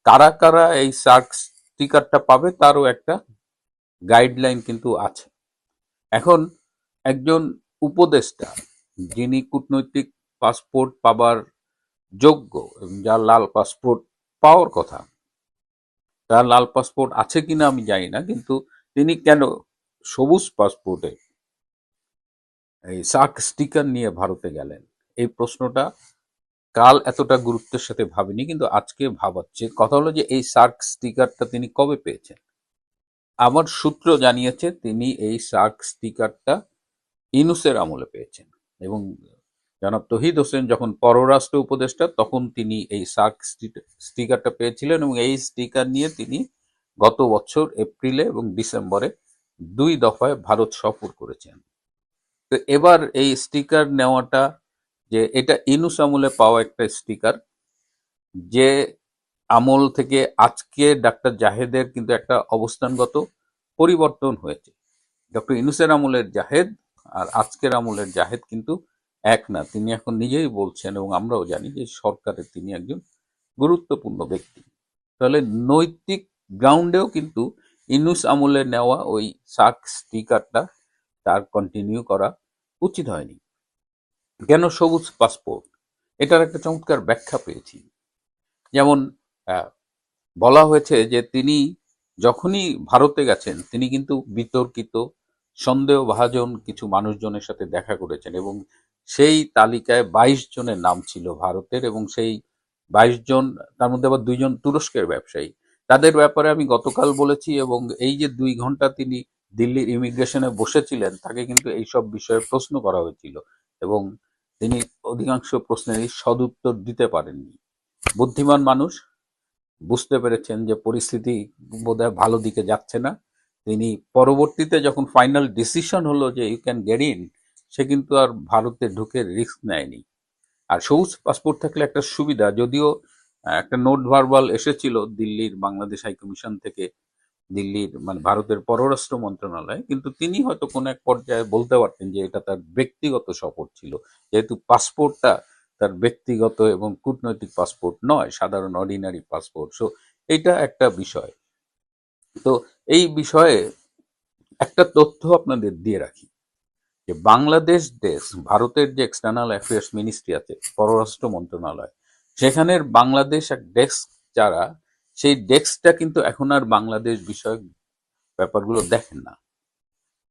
কারা কারা এই সার্ক স্টিকারটা পাবে তারও একটা গাইডলাইন কিন্তু আছে। এখন একজন উপদেষ্টা যিনি কূটনৈতিক পাসপোর্ট পাবার যোগ্য এবং যার লাল পাসপোর্ট পাওয়ার কথা, তার লাল পাসপোর্ট আছে কিনা আমি জানি না, কিন্তু তিনি কেন সবুজ পাসপোর্টে এই সার্ক স্টিকার নিয়ে ভারতে গেলেন, এই প্রশ্নটা কাল এতটা গুরুত্বের সাথে ভাবিনি, কিন্তু আজকে ভাবাচ্ছে। কথা হলো যে এই সার্ক স্টিকারটা তিনি কবে পেয়েছেন। আমার সূত্র জানিয়েছে তিনি এই সার্ক স্টিকারটা ইউনূসের আমলে পেয়েছেন এবং জনাব তৌহিদ হোসেন যখন পররাষ্ট্র উপদেষ্টা তখন তিনি এই সার্ক স্টিকারটা পেয়েছিলেন এবং এই স্টিকার নিয়ে তিনি গত বছর এপ্রিলে এবং ডিসেম্বরে 2 দফায় ভারত সফর করেছেন। তো এবার এই স্টিকার নেওয়াটা, যে এটা ইউনূস আমলে পাওয়া একটা স্টিকার, যে আমল থেকে আজকে ডাক্তার জাহেদের কিন্তু একটা অবস্থানগত পরিবর্তন হয়েছে। ডক্টর ইউনূসের আমলের জাহেদ আর আজকের আমলের জাহেদ কিন্তু এক না। তিনি এখন নিজেই বলছেন এবং আমরাও জানি যে সরকারের তিনি একজন গুরুত্বপূর্ণ ব্যক্তি। তাহলে নৈতিক গ্রাউন্ডেও কিন্তু ইউনূস আমলে নেওয়া ওই সাক স্টিকারটা তার কন্টিনিউ করা উচিত হয়নি। কেন সবুজ পাসপোর্ট? এটার একটা চমৎকার ব্যাখ্যা পেয়েছি। যেমন বলা হয়েছে যে তিনি যখনই ভারতে গেছেন তিনি কিন্তু বিতর্কিত সন্দেহভাজন কিছু মানুষজনের সাথে দেখা করেছেন এবং সেই তালিকায় ২২ জনের নাম ছিল ভারতের, এবং সেই ২২ জন, তার মধ্যে আবার ২ জন তুরস্কের ব্যবসায়ী। তাদের ব্যাপারে আমি গতকাল বলেছি, এবং এই যে ২ ঘন্টা তিনি দিল্লির ইমিগ্রেশনে বসেছিলেন তাকে কিন্তু এইসব বিষয়ে প্রশ্ন করা হয়েছিল এবং তিনি অধিকাংশ প্রশ্নেরই সদুত্তর দিতে পারেননি। বুদ্ধিমান মানুষ বুঝতে পেরেছেন যে পরিস্থিতি বোধহয় ভালো দিকে যাচ্ছে না। তিনি পরবর্তীতে যখন ফাইনাল ডিসিশন হলো যে ইউ ক্যান গেট ইন, সে কিন্তু আর ভারতে ঢুকে রিস্ক নেয়নি। আর সবুজ পাসপোর্ট থাকলে একটা সুবিধা, যদিও একটা নোট ভার্বাল এসেছিল দিল্লির বাংলাদেশ হাই কমিশন থেকে, দিল্লির মানে ভারতের পররাষ্ট্র মন্ত্রণালয়, কিন্তু তিনি হয়তো কোনো এক পর্যায়ে বলতে পারতেন যে এটা তার ব্যক্তিগত সফর ছিল, যেহেতু পাসপোর্টটা তার ব্যক্তিগত এবং কূটনৈতিক পাসপোর্ট নয়, সাধারণ অর্ডিনারি পাসপোর্ট। সো এইটা একটা বিষয়। তো এই বিষয়ে একটা তথ্য আপনাদের দিয়ে রাখি যে বাংলাদেশ দেশ, ভারতের যে এক্সটার্নাল অ্যাফেয়ার্স মিনিস্ট্রি আছে, পররাষ্ট্র মন্ত্রণালয়, সেখানের বাংলাদেশ এক ডেস্ক যারা, সেই ডেস্কটা কিন্তু এখন আর বাংলাদেশ বিষয়ক ব্যাপারগুলো দেখেন না।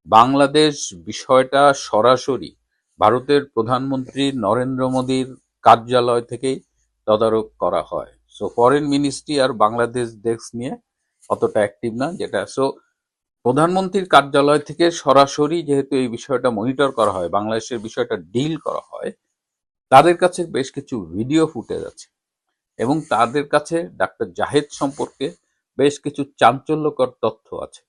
বাংলাদেশ বিষয়টা সরাসরি ভারতের প্রধানমন্ত্রী নরেন্দ্র মোদীর কার্যালয় থেকেই তদারক করা হয়। সো ফরেন মিনিস্ট্রি আর বাংলাদেশ ডেস্ক নিয়ে অতটা অ্যাক্টিভ না, যেটা সো প্রধানমন্ত্রীর কার্যালয় থেকে সরাসরি যেহেতু এই বিষয়টা মনিটর করা হয়, বাংলাদেশের বিষয়টা ডিল করা হয়, তাদের কাছে বেশ কিছু ভিডিও ফুটেজ আছে এবং তাদের কাছে ডাক্তার জাহেদ সম্পর্কে বেশ কিছু চাঞ্চল্যকর তথ্য আছে।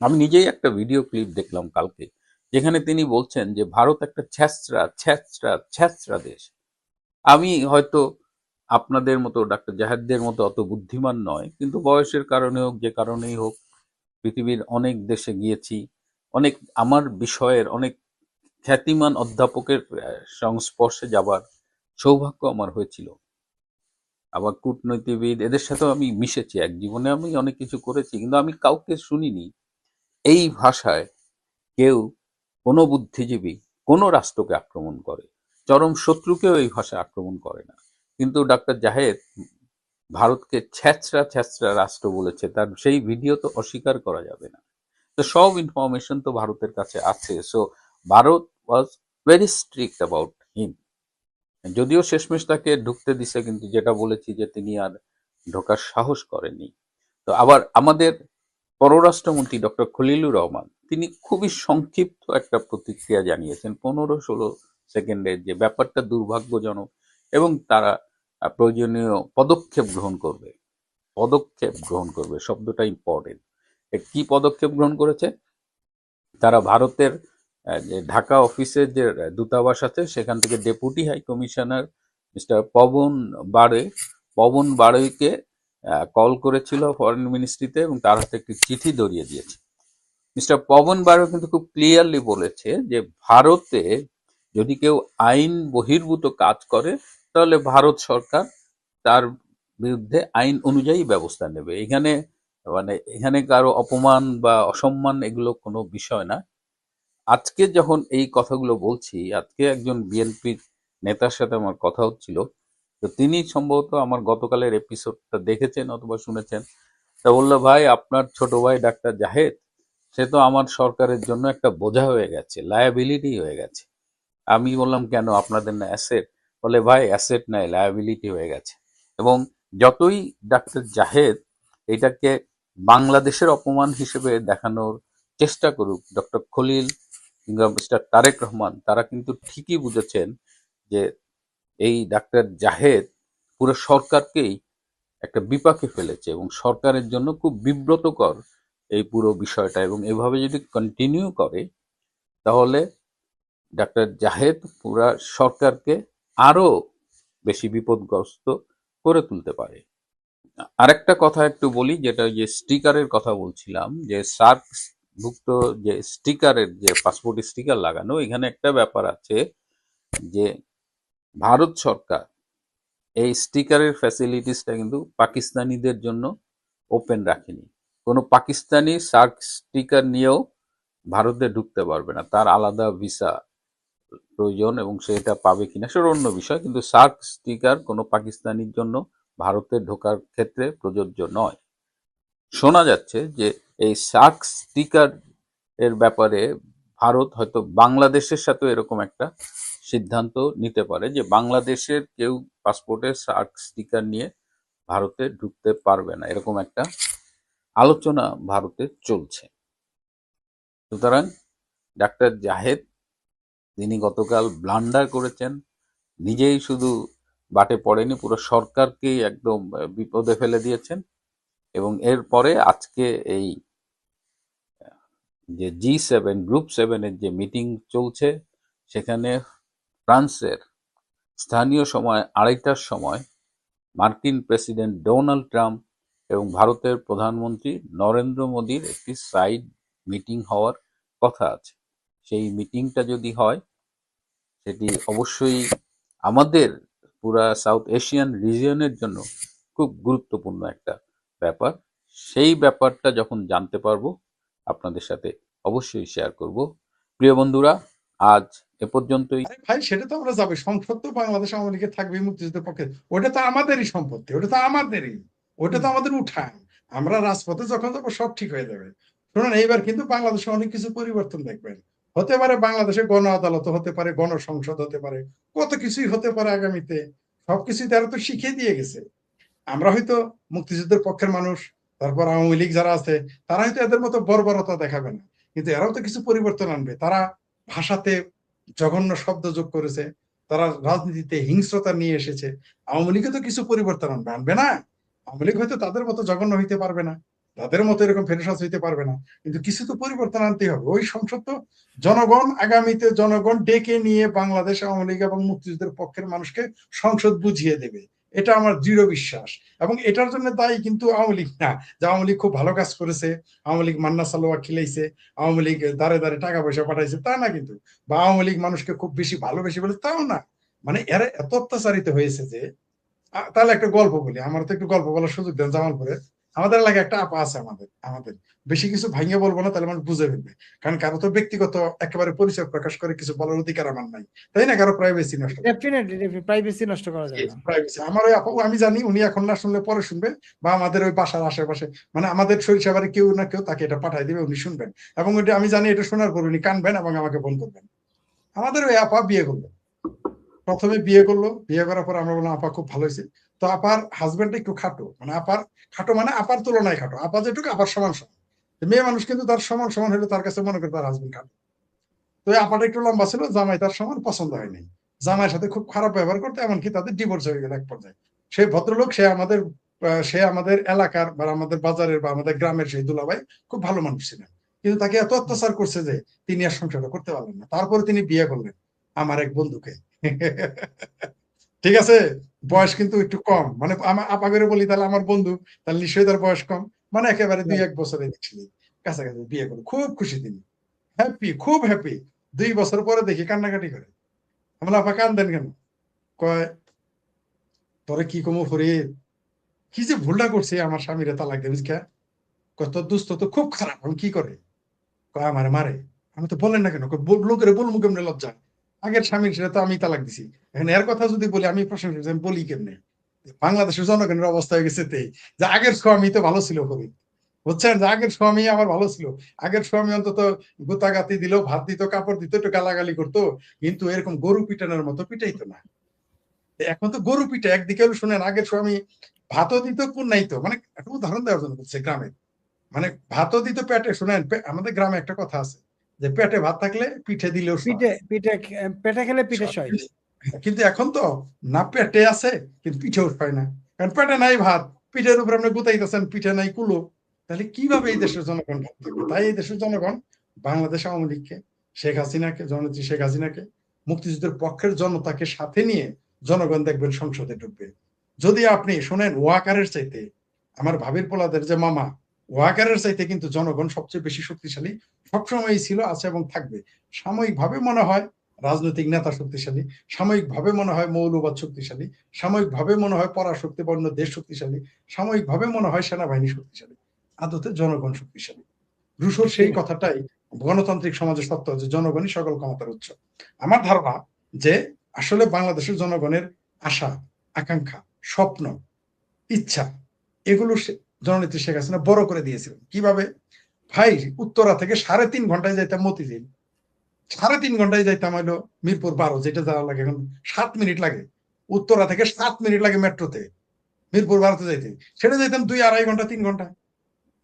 আমি নিজেই একটা ভিডিও ক্লিপ দেখলাম কালকে, যেখানে তিনি বলছেন যে ভারত একটা ছ্যাঁচড়া ছ্যাঁচড়া ছ্যাঁচড়া দেশ। আমি হয়তো আপনাদের মতো, ডাক্তার জাহেদদের মতো অত বুদ্ধিমান নয়, কিন্তু বয়সের কারণে হোক, যে কারণেই হোক, পৃথিবীর অনেক দেশে গিয়েছি, অনেক আমার বিষয়ের অনেক খ্যাতিমান অধ্যাপকের সংস্পর্শে যাবার সৌভাগ্য আমার হয়েছিল। আবার কূটনীতিবিদ এদের সাথেও আমি মিশেছি, এক জীবনে আমি অনেক কিছু করেছি, কিন্তু আমি কাউকে শুনিনি এই ভাষায় কেউ কোনো বুদ্ধিজীবী কোনো রাষ্ট্রকে আক্রমণ করে, চরম শত্রুকেও এই ভাষায় আক্রমণ করে না। কিন্তু ডাক্তার জাহেদ ভারতকে ছ্যাঁচড়া ছ্যাঁচড়া রাষ্ট্র বলেছে, তার সেই ভিডিও তো অস্বীকার করা যাবে না। তো সব ইনফরমেশন তো ভারতের কাছে আছে। So Bharat was very strict about him. যদিও শেষমেশ তাকে ঢুকতে দিছে, কিন্তু যেটা বলেছি যে তিনি আর ঢোকার সাহস করেননি। তো আবার আমাদের পররাষ্ট্রমন্ত্রী ডক্টর খলিলুর রহমান তিনি খুবই সংক্ষিপ্ত একটা প্রতিক্রিয়া জানিয়েছেন, ১৫-১৬ সেকেন্ডের, যে ব্যাপারটা দুর্ভাগ্যজনক এবং তারা প্রয়োজনীয় পদক্ষেপ গ্রহণ করবে। পদক্ষেপ গ্রহণ করবে শব্দটা ইম্পর্টেন্ট। কি পদক্ষেপ গ্রহণ করেছে? তারা ভারতের যে ঢাকা অফিসের যে দূতাবাস আছে সেখান থেকে deputy high commissioner mister Pawan বাড়ৈকে কল করেছিল ফরেন মিনিস্ট্রিতে এবং তার হাতে একটি চিঠি ধরিয়ে দিয়েছে। মিস্টার পবন বাড়ৈ কিন্তু খুব ক্লিয়ারলি বলেছে যে ভারতে যদি কেউ আইন বহির্ভূত কাজ করে তাহলে ভারত সরকার তার বিরুদ্ধে আইন অনুযায়ী ব্যবস্থা নেবে। এখানে কারো অপমান বা অসম্মান এগুলো কোনো বিষয় না। আজকে যখন এই কথাগুলো বলছি, আজকে একজন বিএনপির নেতার সাথে আমার কথা হচ্ছিল, তো তিনি সম্ভবত আমার গতকালের এপিসোডটা দেখেছেন অথবা শুনেছেন। তা বললো, ভাই আপনার ছোট ভাই ডাক্তার জাহেদ, সে তো আমার সরকারের জন্য একটা বোঝা হয়ে গেছে, লায়াবিলিটি হয়ে গেছে। আমি বললাম, কেন, আপনাদের না অ্যাসেট? বলে, ভাই অ্যাসেট নাই, লায়াবিলিটি হয়ে গেছে। এবং যতই ডাক্তার জাহেদ এটাকে বাংলাদেশের অপমান হিসেবে দেখানোর চেষ্টা করুক, ডক্টর খলিল কিংবা মিস্টার তারেক রহমান, তারা কিন্তু ঠিকই বুঝেছেন যে এই ডাক্তার জাহেদ পুরো সরকারকেই একটা বিপাকে ফেলেছে এবং সরকারের জন্য খুব বিব্রতকর এই পুরো বিষয়টা। এবং এভাবে যদি কন্টিনিউ করে তাহলে ডাক্তার জাহেদ পুরা সরকারকে আরো বেশি বিপদগ্রস্ত করে তুলতে পারে। আরেকটা কথা একটু বলি, যেটা ওই যে স্টিকারের কথা বলছিলাম, যে সার্ক ভুক্ত যে স্টিকারের, যে পাসপোর্ট স্টিকার লাগানো, এখানে একটা ব্যাপার আছে যে ভারত সরকার এই স্টিকারের ফ্যাসিলিটিসটা কিন্তু পাকিস্তানিদের জন্য ওপেন রাখেনি। কোনো পাকিস্তানি সার্ক স্টিকার নিয়েও ভারতে ঢুকতে পারবে না, তার আলাদা ভিসা প্রয়োজন, এবং সে এটা পাবে কিনা সেটা অন্য বিষয়, কিন্তু সার্ক স্টিকার কোনো পাকিস্তানির জন্য ভারতে ঢোকার ক্ষেত্রে প্রযোজ্য নয়। শোনা যাচ্ছে যে এই সার্ক স্টিকার এর ব্যাপারে ভারত হয়তো বাংলাদেশের সাথে এরকম একটা সিদ্ধান্ত নিতে পারে যে বাংলাদেশের কেউ পাসপোর্টে সার্ক স্টিকার নিয়ে ভারতে ঢুকতে পারবে না, এরকম একটা আলোচনা ভারতে চলছে। সুতরাং ডাক্তার জাহেদ, তিনি গতকাল ব্লান্ডার করেছেন, নিজেই শুধু বাটে পড়েনি, পুরো সরকারকেই একদম বিপদে ফেলে দিয়েছেন। এবং এরপরে আজকে এই যে G7 গ্রুপ 7-এর যে মিটিং চলছে, সেখানে ফ্রান্সের স্থানীয় সময় 2:30টার সময় মার্কিন প্রেসিডেন্ট ডোনাল্ড ট্রাম্প এবং ভারতের প্রধানমন্ত্রী নরেন্দ্র মোদীর একটি সাইড মিটিং হওয়ার কথা আছে। সেই মিটিংটা যদি হয়, সেটি অবশ্যই আমাদের পুরা সাউথ এশিয়ান রিজিয়নের জন্য খুব গুরুত্বপূর্ণ একটা ব্যাপার। সেই ব্যাপারটা যখন জানতে পারবো, আপনাদের সাথে অবশ্যই শেয়ার করব। প্রিয় বন্ধুরা, আজ এ পর্যন্তই। আরে ভাই, সেটা তো আমরা যাবে, সংসদ তো বাংলাদেশ আওয়ামী লীগের থাকবে, মুক্তিযুদ্ধের পক্ষে। ওটা তো আমাদেরই সম্পত্তি, ওটা তো আমাদেরই, ওটা তো আমাদের উঠান। আমরা রাজপথে যখন যাবো সব ঠিক হয়ে যাবে। শুনুন, এইবার কিন্তু বাংলাদেশে অনেক কিছু পরিবর্তন দেখবেন। হতে পারে বাংলাদেশে গণ আদালত হতে পারে, গণসংসদ হতে পারে, কত কিছুই হতে পারে আগামীতে। সবকিছুই তারা তো শিখিয়ে দিয়ে গেছে। আমরা হয়তো মুক্তিযুদ্ধের পক্ষের মানুষ, তারপর আওয়ামী লীগ যারা আছে, তারা হয়তো এদের মতো বর্বরতা দেখাবে না, কিন্তু এরাও তো কিছু পরিবর্তন আনবে। তারা ভাষাতে জঘন্য শব্দ যোগ করেছে, তারা রাজনীতিতে হিংস্রতা নিয়ে এসেছে। আওয়ামী লীগে তো কিছু পরিবর্তন আনবে, আনবে না? আওয়ামী লীগ হয়তো তাদের মতো জঘন্য হইতে পারবে না, তাদের মতো এরকম ফেরসাস হইতে পারবে না, কিন্তু কিছু তো পরিবর্তন আনতেই হবে। ওই সংসদ তো জনগণ, আগামীতে জনগণ ডেকে নিয়ে বাংলাদেশ আওয়ামী লীগ এবং মুক্তিযুদ্ধের পক্ষের মানুষকে সংসদ বুঝিয়ে দেবে, এটা আমার দৃঢ় বিশ্বাস। এবং এটার জন্য দায়ী কিন্তু আওয়ামী লীগ না, যে আওয়ামী লীগ খুব ভালো কাজ করেছে, আওয়ামী লীগ মান্না সালোয়ার খিলাইছে, আওয়ামী লীগ দাঁড়ে দাঁড়ে টাকা পয়সা পাঠাইছে, তা না কিন্তু, বা আওয়ামী লীগ মানুষকে খুব বেশি ভালোবেসে বলে, তাও না। মানে এরা এত অত্যাচারিত হয়েছে যে, তাহলে একটা গল্প বলি, আমার তো একটু গল্প বলার সুযোগ দেন জামালপুরে। আমাদের এলাকায় একটা আপা আছে, আমাদের আমাদের বেশি কিছু ভাঙিয়ে বলবো না, তাহলে মানুষ বুঝে ফেলবে। কারণ কারো তো ব্যক্তিগত একেবারে পরিচয় প্রকাশ করে কিছু বলার অধিকার আমার নাই, তাই না? কারো প্রাইভেসি নষ্ট করে। ডেফিনেটলি প্রাইভেসি নষ্ট করা যাবে না। প্রাইভেসি আমার ওই আপু, আমি জানি উনি এখন না শুনলে পরে শুনবে, বা আমাদের ওই বাসার আশেপাশে, মানে আমাদের সরিষাবাড়ি কেউ না কেউ তাকে এটা পাঠাই দিবে, উনি শুনবেন। এবং ওইটা আমি জানি, এটা শোনার পর উনি কানবেন এবং আমাকে ফোন করবেন। আমাদের ওই আপা বিয়ে করলো, প্রথমে বিয়ে করলো, বিয়ে করার পর আমরা বললাম আপা খুব ভালো হয়েছে। তো আপার হাজবেন্ড একটু খাটো, মানে আপার খাটো, মানে আপার তুলনায় খাটো, আপা যেটুকু আপার সমান সমান। মেয়ে মানুষ কিন্তু তার সমান সমান হলে তার কাছে মনে করে তার হাজবেন্ড খাটো। তো ওই আপাটা একটু লম্বা ছিল, জামাই তার সমান পছন্দ হয়নি, জামাইয়ের সাথে খুব খারাপ ব্যবহার করতে, এমনকি তাদের ডিভোর্স হয়ে গেল এক পর্যায়ে। সেই ভদ্রলোক, সে আমাদের এলাকার বা আমাদের বাজারের বা আমাদের গ্রামের সেই দুলাভাই, খুব ভালো মানুষ ছিলেন। কিন্তু তাকে এত অত্যাচার করছে যে তিনি আর সংসার করতে পারলেন না। তারপরে তিনি বিয়ে করলেন আমার এক বন্ধুকে। ঠিক আছে, বয়স কিন্তু একটু কম, মানে আমার আপা করে বলি তাহলে আমার বন্ধু, তাহলে নিশ্চয়ই তার বয়স কম, মানে একেবারে 2-1 বছরের কাছাকাছি বিয়ে করলো। খুব খুশি তিনি, হ্যাপি, খুব হ্যাপি। 2 বছর পরে দেখি কান্নাকাটি করে। আমরা আপা কান্দেন কেন? কয়, তোরে কি কমু ফরিদ, কি যে ভুলটা করছে, আমার স্বামীরে তালাক দেবিস কে? কয় তোর দুস্থ তো খুব খারাপ, আমি কি করে? কয় আমারে মারে। আমি তো বলেন না কেন? লোকের বলবো কেমনে, লজ্জা? আগের স্বামীর সেটা তো আমি তালাক দিছি, এখন এর কথা যদি বলি, আমি প্রশ্ন করছি, আমি বলি কেমনে? বাংলাদেশের জনগণের অবস্থা হয়ে গেছে তেই, যে আগের স্বামী তো ভালো ছিল ফরিদ, বুঝছেন, যে আগের স্বামী আমার ভালো ছিল। আগের স্বামী অন্তত গুতাগাতি দিল, ভাত দিত, কাপড় দিত, একটু গালাগালি করতো, কিন্তু এরকম গরু পিটানোর মতো পিটাইতো না। এখন তো গরু পিঠে একদিকে হলো, শুনেন, আগের স্বামী ভাতও দিত, পুণ্যাইতো, মানে একটা উদাহরণ দেওয়ার জন্য বলছে, গ্রামে মানে ভাতও দিত পেটে। শুনেন, আমাদের গ্রামে একটা কথা আছে যে পেটে ভাত থাকলে পিঠে দিলেও সয়। পিঠে পিঠে পেটে খেলে পিঠে সয়। কিন্তু এখন তো না পেটে আছে, কিন্তু পিঠেও সয় না, কারণ পেটে নাই ভাত, পিঠের উপর আপনি গুতাইতেছেন, পিঠে নাই কুলো। তাহলে কিভাবে এই দেশের জনগণ ভাত থাকবে? তাই এই দেশের জনগণ বাংলাদেশ আওয়ামী লীগকে, শেখ হাসিনাকে, জননেত্রী শেখ হাসিনাকে, মুক্তিযুদ্ধের পক্ষের জনতাকে সাথে নিয়ে জনগণ দেখবেন সংসদে ঢুকবে। যদি আপনি শোনেন, ওয়াকারের চাইতে আমার ভাবির পোলাদের যে মামা, ওয়াকারের চাইতে কিন্তু জনগণ সবচেয়ে বেশি শক্তিশালী সবসময়ই ছিল, আছে এবং থাকবে। সাময়িকভাবে মনে হয় রাজনৈতিক নেতা শক্তিশালী, সাময়িকভাবে মনে হয় মৌলবাদ শক্তিশালী, সাময়িকভাবে মনে হয় পরাশক্তি বা অন্য দেশ শক্তিশালী, সাময়িকভাবে মনে হয় সেনাবাহিনী শক্তিশালী, আদতে জনগণ শক্তিশালী। রুশোর সেই কথাটাই গণতান্ত্রিক সমাজের সত্য যে জনগণই সকল ক্ষমতার উৎস। আমার ধারণা যে আসলে বাংলাদেশের জনগণের আশা, আকাঙ্ক্ষা, স্বপ্ন, ইচ্ছা, এগুলো জননেত্রী শেখ হাসিনা বড় করে দিয়েছিলেন। কিভাবে? ভাই, উত্তরা থেকে 3.5 ঘন্টায় যাইতাম মতিঝিল, 3.5 ঘন্টায় যাইতাম হলো মিরপুর 12, যেটা যাওয়া লাগে এখন 7 মিনিট লাগে। উত্তরা থেকে 7 মিনিট লাগে মেট্রোতে মিরপুর 12তে যাইতে, সেটা যাইতাম 2-2.5 ঘন্টা 3 ঘন্টা।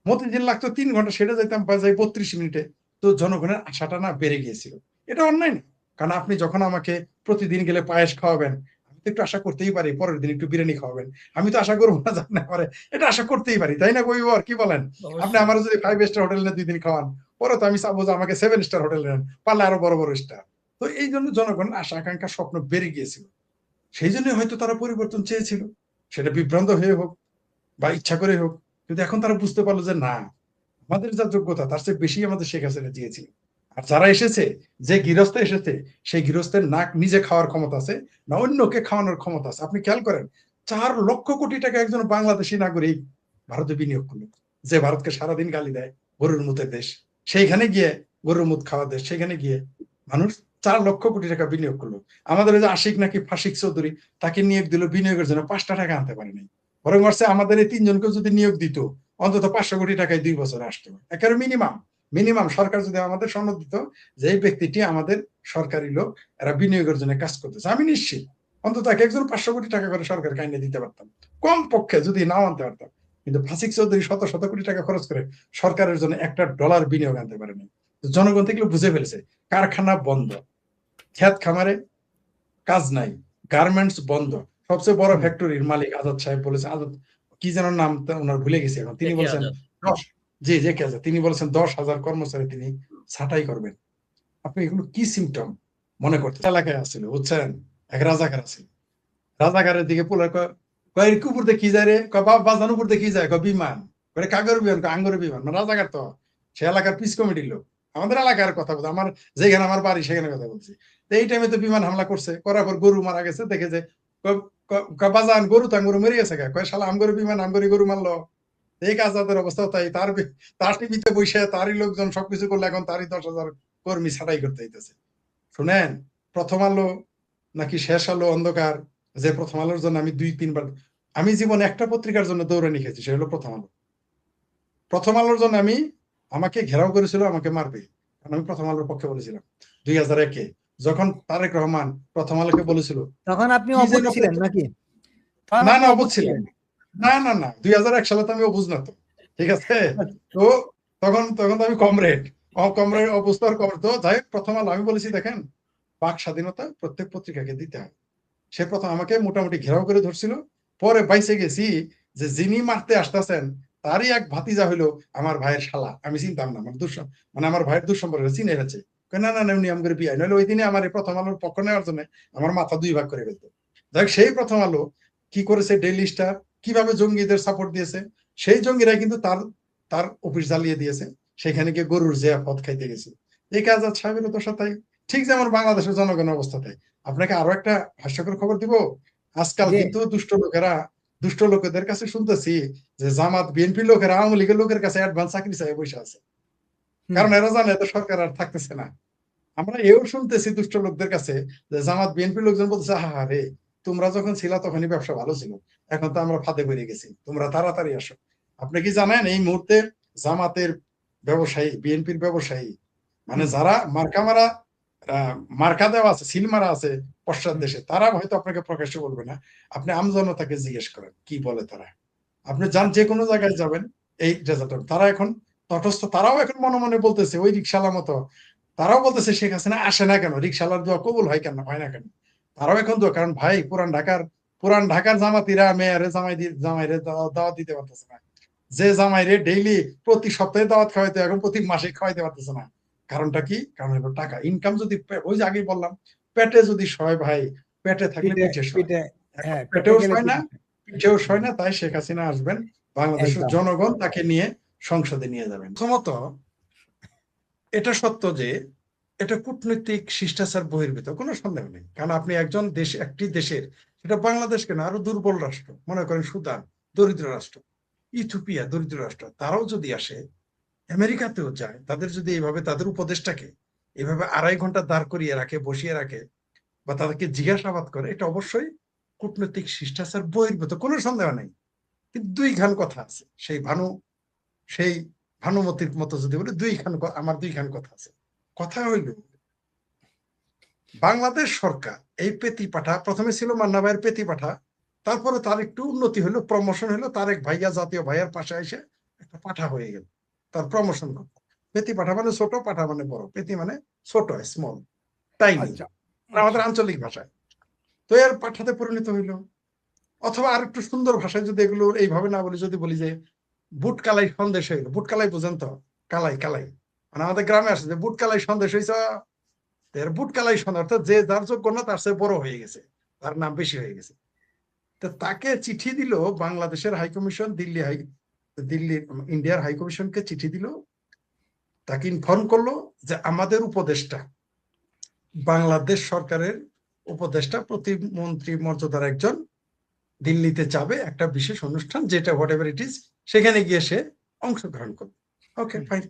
মতিঝিল লাগতো 3 ঘন্টা, সেটা যাইতাম বাজাই 32 মিনিটে। তো জনগণের আশাটা না বেড়ে গিয়েছিল। এটা অন্যায় না, কারণ আপনি যখন আমাকে প্রতিদিন গেলে পায়েস খাওয়াবেন, আমি তো একটু আশা করতেই পারি পরের দিন একটু বিরিয়ানি খাওয়াবেন। আমি তো আশা করবো না জানা পরে, এটা আশা করতেই পারি, তাই না কবিবর? কি বলেন? আপনি আমার যদি 5 স্টার হোটেল নিয়ে 2 দিন খাওয়ান, পরে তো আমি চাবো যে আমাকে 7 স্টার হোটেল নেন, পারলে আরো বড় বড় স্টার। তো এই জন্য জনগণের আশা আকাঙ্ক্ষা স্বপ্ন বেড়ে গিয়েছিল। সেই জন্য হয়তো তারা পরিবর্তন চেয়েছিল, সেটা বিভ্রান্ত হয়ে হোক বা ইচ্ছা করে হোক। কিন্তু এখন তারা বুঝতে পারলো যে না, আমাদের যা যোগ্যতা তার চেয়ে বেশি আমাদের শেখ হাসিনা দিয়েছিল। আর যারা এসেছে, যে গৃহস্থ এসেছে, সেই গৃহস্থের না নিজে খাওয়ার ক্ষমতা আছে, না অন্যকে খাওয়ানোর ক্ষমতা আছে। আপনি খেয়াল করেন, 4 লক্ষ কোটি টাকা একজন বাংলাদেশী নাগরিক ভারতে বিনিয়োগ করলো, যে ভারতকে সারাদিন গালি দেয়, গরুর মুতের দেশ, সেইখানে গিয়ে গরুর মুত খাওয়া দেশ, সেখানে গিয়ে মানুষ 4 লক্ষ কোটি টাকা বিনিয়োগ করলো। আমাদের ওই যে আশিক নাকি ফাশিক চৌধুরী, তাকে নিয়োগ দিল বিনিয়োগের জন্য, 5টা টাকা আনতে পারেনি। বরং আমাদের এই 3 জনকে যদি নিয়োগ দিত, অন্তত 500 কোটি টাকায় 2 বছরে আসতো, একেবারে মিনিমাম। মিনিমাম সরকার যদি আমাদের সনদ দিত যে এই ব্যক্তিটি আমাদের সরকারি লোক, এরা বিনিয়োগের জন্য কাজ করতেছে, আমি নিশ্চিত অন্তত এক একজন 500 কোটি টাকা করে সরকার কাইনে দিতে পারতাম, কম পক্ষে যদি নাও আনতে পারতাম। কিন্তু ফাসিক চৌধুরী শত শত কোটি টাকা খরচ করে সরকারের জন্য $1 বিনিয়োগ আনতে পারেনি। জনগণ থেকে বুঝে ফেলেছে, কারখানা বন্ধ, ক্ষেত খামারে কাজ নাই, গার্মেন্টস বন্ধ। সবচেয়ে বড় ফ্যাক্টরির মালিক আজাদ সাহেব বলেছে, আজাদ কি যেন নাম ওনার ভুলে গেছে এখন, তিনি বলেছেন 10, জি যে কে তিনি বলেছেন 10,000 কর্মচারী তিনি ছাঁটাই করবেন। আপনি এগুলো কি সিমটম মনে করতে? এলাকায় আসছিল, বুঝছেন, এক রাজাকার আছে, রাজাকারের দিকে পোলার কয় উপর দিয়ে কি যায় রে, বাজান উপর দিয়ে কি যায়, বিমান, কাগর বিমান, আঙ্গর বিমান, মানে রাজাকার তো সে এলাকার পিস কমিটির লোক। আমাদের এলাকার কথা বলছে, আমার যেখানে আমার বাড়ি সেখানে কথা বলছি। তো এই টাইমে তো বিমান হামলা করছে, করার পর গরু মারা গেছে, দেখে যে বাজান গরু তো আঙ্গুর মরে গেছে, কয় শালা আমগরি বিমান আমগরি গরু মারলো। এই আজাদের অবস্থা তাই, তার টিভিতে বসে তারই লোকজন সবকিছু করলে, এখন তারই 10,000 কর্মী ছাঁটাই করতে হইতেছে। শুনেন, প্রথম আলো নাকি শেষ আলো অন্ধকার, যে প্রথম আলোর জন্য আমি 2-3 বার, আমি জীবনে একটা পত্রিকার জন্য দৌড়ানি খেয়েছি, সে হলো প্রথম আলো। প্রথম আলোর জন্য আমাকে ঘেরাও করেছিল, আমাকে মারবে, কারণ আমি প্রথম আলোর পক্ষে বলেছিলাম 2001-এ, যখন তারেক রহমান প্রথম আলোকে বলেছিল। তখন আপনি কি অবুঝ যেন ছিলেন নাকি? তখন না আপনি না, অবুঝ অবুঝ ছিলেন ছিলেন। না, না না, 2001 সালে তো আমি অবুঝ না তো, ঠিক আছে। তো তখন তখন তো আমি কমরেড, কমরেড অবস্থার কমরেড। তো যাই হোক, প্রথম আলো আমি বলেছি দেখেন, বাক স্বাধীনতা প্রত্যেক পত্রিকাকে দিতে হয়। সে প্রথম আমাকে মোটামুটি ঘেরাও করে ধরছিল, পরে বাইসে গেছি যে যিনি মারতে আসতেছেন তারই এক ভাতিজা হইলো আমার ভাইয়ের শালা, আমি চিনতাম না, মানে আমার ভাইয়ের দুঃসম্পর্ক চিনে গেছে। না না না, এমনি আমাকে বিয়ে নইলে ওই দিনে আমার এই প্রথম আলোর পক্ষ নেওয়ার জন্য আমার মাথা 2 ভাগ করে ফেলতো। দেখ সেই প্রথম আলো কি করেছে, ডেইলি স্টার কিভাবে জঙ্গিদের সাপোর্ট দিয়েছে, সেই জঙ্গিরা কিন্তু তার তার অফিস জ্বালিয়ে দিয়েছে, সেখানে গিয়ে গরুর যে পথ খাইতে গেছে। এই কাজ আজ সাহেবের তো সাথে, ঠিক যেমন বাংলাদেশের জনগণের অবস্থাতে। আপনাকে আরো একটা হাস্যকর খবর দিব, আজকাল যে কিন্তু দুষ্ট লোকেদের কাছে শুনতেছি যে জামাত বিএনপি লোকেরা আওয়ামী লীগের লোকের কাছে অ্যাডভান্স চাকরি চাই বসে আছে, কারণ এরা জানে এত সরকার আর থাকতেছে না। আমরা এও শুনতেছি দুষ্ট লোকদের কাছে যে জামাত বিএনপি লোকজন বলছে, হা রে, তোমরা যখন ছিলা তখনই ব্যবসা ভালো ছিল, এখন তো আমরা ফাঁদে পড়ে গেছি, তোমরা তাড়াতাড়ি আসো। আপনি কি জানেন এই মুহূর্তে জামাতের ব্যবসায়ী, বিএনপির ব্যবসায়ী, মানে যারা মার্কা মারা, মার্কা দেওয়া আছে, সিল মারা আছে পশ্চাৎ দেশে, তারা হয়তো আপনাকে প্রকাশ্যে বলবে না। আপনি আমজনতাকে জিজ্ঞেস করেন কি বলে তারা। আপনি যান, যে কোনো জায়গায় যাবেন, এই রেজাল্ট তারা এখন তটস্থ, তারাও এখন মনে মনে বলতেছে ওই রিক্সালার মতো, তারাও বলতেছে শেখ হাসিনা আসে না কেন, রিক্সালার দোয়া কবুল হয় কেন, হয় না কেন। তারাও এখন দোয়া, কারণ ভাই পুরান ঢাকার জামাতিরা মেয়ারে জামাইরে দাওয়াত দিতে পারতেছে না, যে জামাইরে ডেইলি প্রতি সপ্তাহে দাওয়াত খাওয়াইতে এখন প্রতি মাসে খাওয়াইতে পারতেছে না। কারণটা কি? কারণ হলো টাকা, ইনকাম যদি ওই যে আগেই বললাম, পেটে যদি সয় ভাই, পেটে থাকলে পিঠে পিঠে সয়, পিঠে এখন হ্যাঁ, পেটে পেটেও গেলে সয় না, পিঠে। পিঠেও সয় না, তাই শেখ হাসিনা আসবেন বাংলাদেশের একদম। জনগণ তাকে নিয়ে সংসদে নিয়ে যাবেন। প্রথমত এটা সত্য যে এটা কূটনৈতিক শিষ্টাচার বহির্ভূত, কোনো সন্দেহ নেই। কারণ আপনি একজন দেশ, একটি দেশের, সেটা বাংলাদেশ কেন, আরো দুর্বল রাষ্ট্র, মনে করেন সুদান দরিদ্র রাষ্ট্র, ইথিওপিয়া দরিদ্র রাষ্ট্র, তারাও যদি আসে, আমেরিকাতেও যায়, তাদের যদি এইভাবে তাদের উপদেষ্টাকে এভাবে 2.5 ঘন্টা দাঁড় করিয়ে রাখে, বসিয়ে রাখে, বা তাদেরকে জিজ্ঞাসাবাদ করে, এটা অবশ্যই কূটনৈতিক শিষ্টাচার বহির্ভূত, কোনো সন্দেহ নেই। কিন্তু দুইখান কথা আছে, সেই ভানুমতির মতো যদি বলে আমার দুইখান কথা আছে। কথা হইল, বাংলাদেশ সরকার এই পেতি পাঠা, প্রথমে ছিল মান্না ভাইয়ের পেতি পাঠা, তারপরে তার একটু উন্নতি হলো, প্রমোশন হলো, তার এক ভাইয়া জাতীয় ভাইয়ার পাশে এসে একটা পাঠা হয়ে গেল, তার প্রমোশন হলো। পেতি পাঠা মানে ছোট, পাঠা মানে বড়, পেতি মানে ছোট, স্মল, টাইনি, আচ্ছা, আমাদের আঞ্চলিক ভাষায়। তো এর পাঠাতে পরিণত হইলো। অথবা আর একটু সুন্দর ভাষায় যদি এগুলো এইভাবে না বলি, যদি বলি যে বুট কালাই সন্দেশ হইলো, বুট কালাই বুঝেন তো, কালাই কালাই, মানে আমাদের গ্রামে আসে যে বুট কালাই সন্দেশ হয়েছে, এর বুট কালাই সন্দেশ, অর্থাৎ যে যার যোগ্য না তার চেয়ে বড় হয়ে গেছে, তার নাম বেশি হয়ে গেছে। তো তাকে চিঠি দিল বাংলাদেশের হাইকমিশন, দিল্লি ইন্ডিয়ার হাইকমিশনকে চিঠি দিল, তাকে ইনফর্ম করলো যে আমাদের উপদেষ্টা, বাংলাদেশ সরকারের উপদেষ্টা, প্রতিমন্ত্রী মর্যাদার একজন দিল্লিতে যাবে একটা বিশেষ অনুষ্ঠান, যেটা হোয়াট এভার ইট ইজ, সেখানে গিয়ে সে অংশগ্রহণ করবে। Okay fine.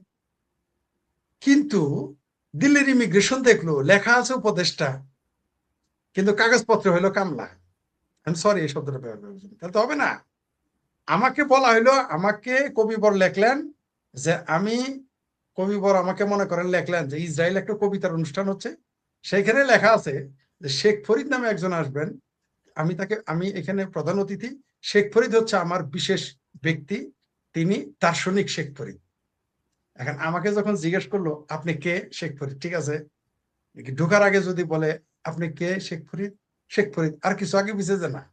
কিন্তু দিল্লির ইমিগ্রেশন দেখলো লেখা আছে উপদেষ্টা, কিন্তু কাগজপত্র হইলো কামলা। আমি সরি এই শব্দটা ব্যবহার করেছি, তাহলে তো হবে না। আমাকে বলা হইলো, আমাকে কবিবর লেখলেন যে কবিবর আমাকে মনে করেন লেখলেন যে ইসরায়েল একটা কবিতার অনুষ্ঠান হচ্ছে, সেখানে লেখা আছে যে শেখ ফরিদ নামে একজন আসবেন, আমি এখানে প্রধান অতিথি, শেখ ফরিদ হচ্ছে আমার বিশেষ ব্যক্তি, তিনি দার্শনিক শেখ ফরিদ। এখন আমাকে যখন জিজ্ঞেস করলো আপনি কে, শেখ ফরিদ, ঠিক আছে, ঢোকার আগে যদি বলে আপনি কে, শেখ ফরিদ, শেখ ফরিদ, আর কিছু আগে পিছিয়ে যায় না,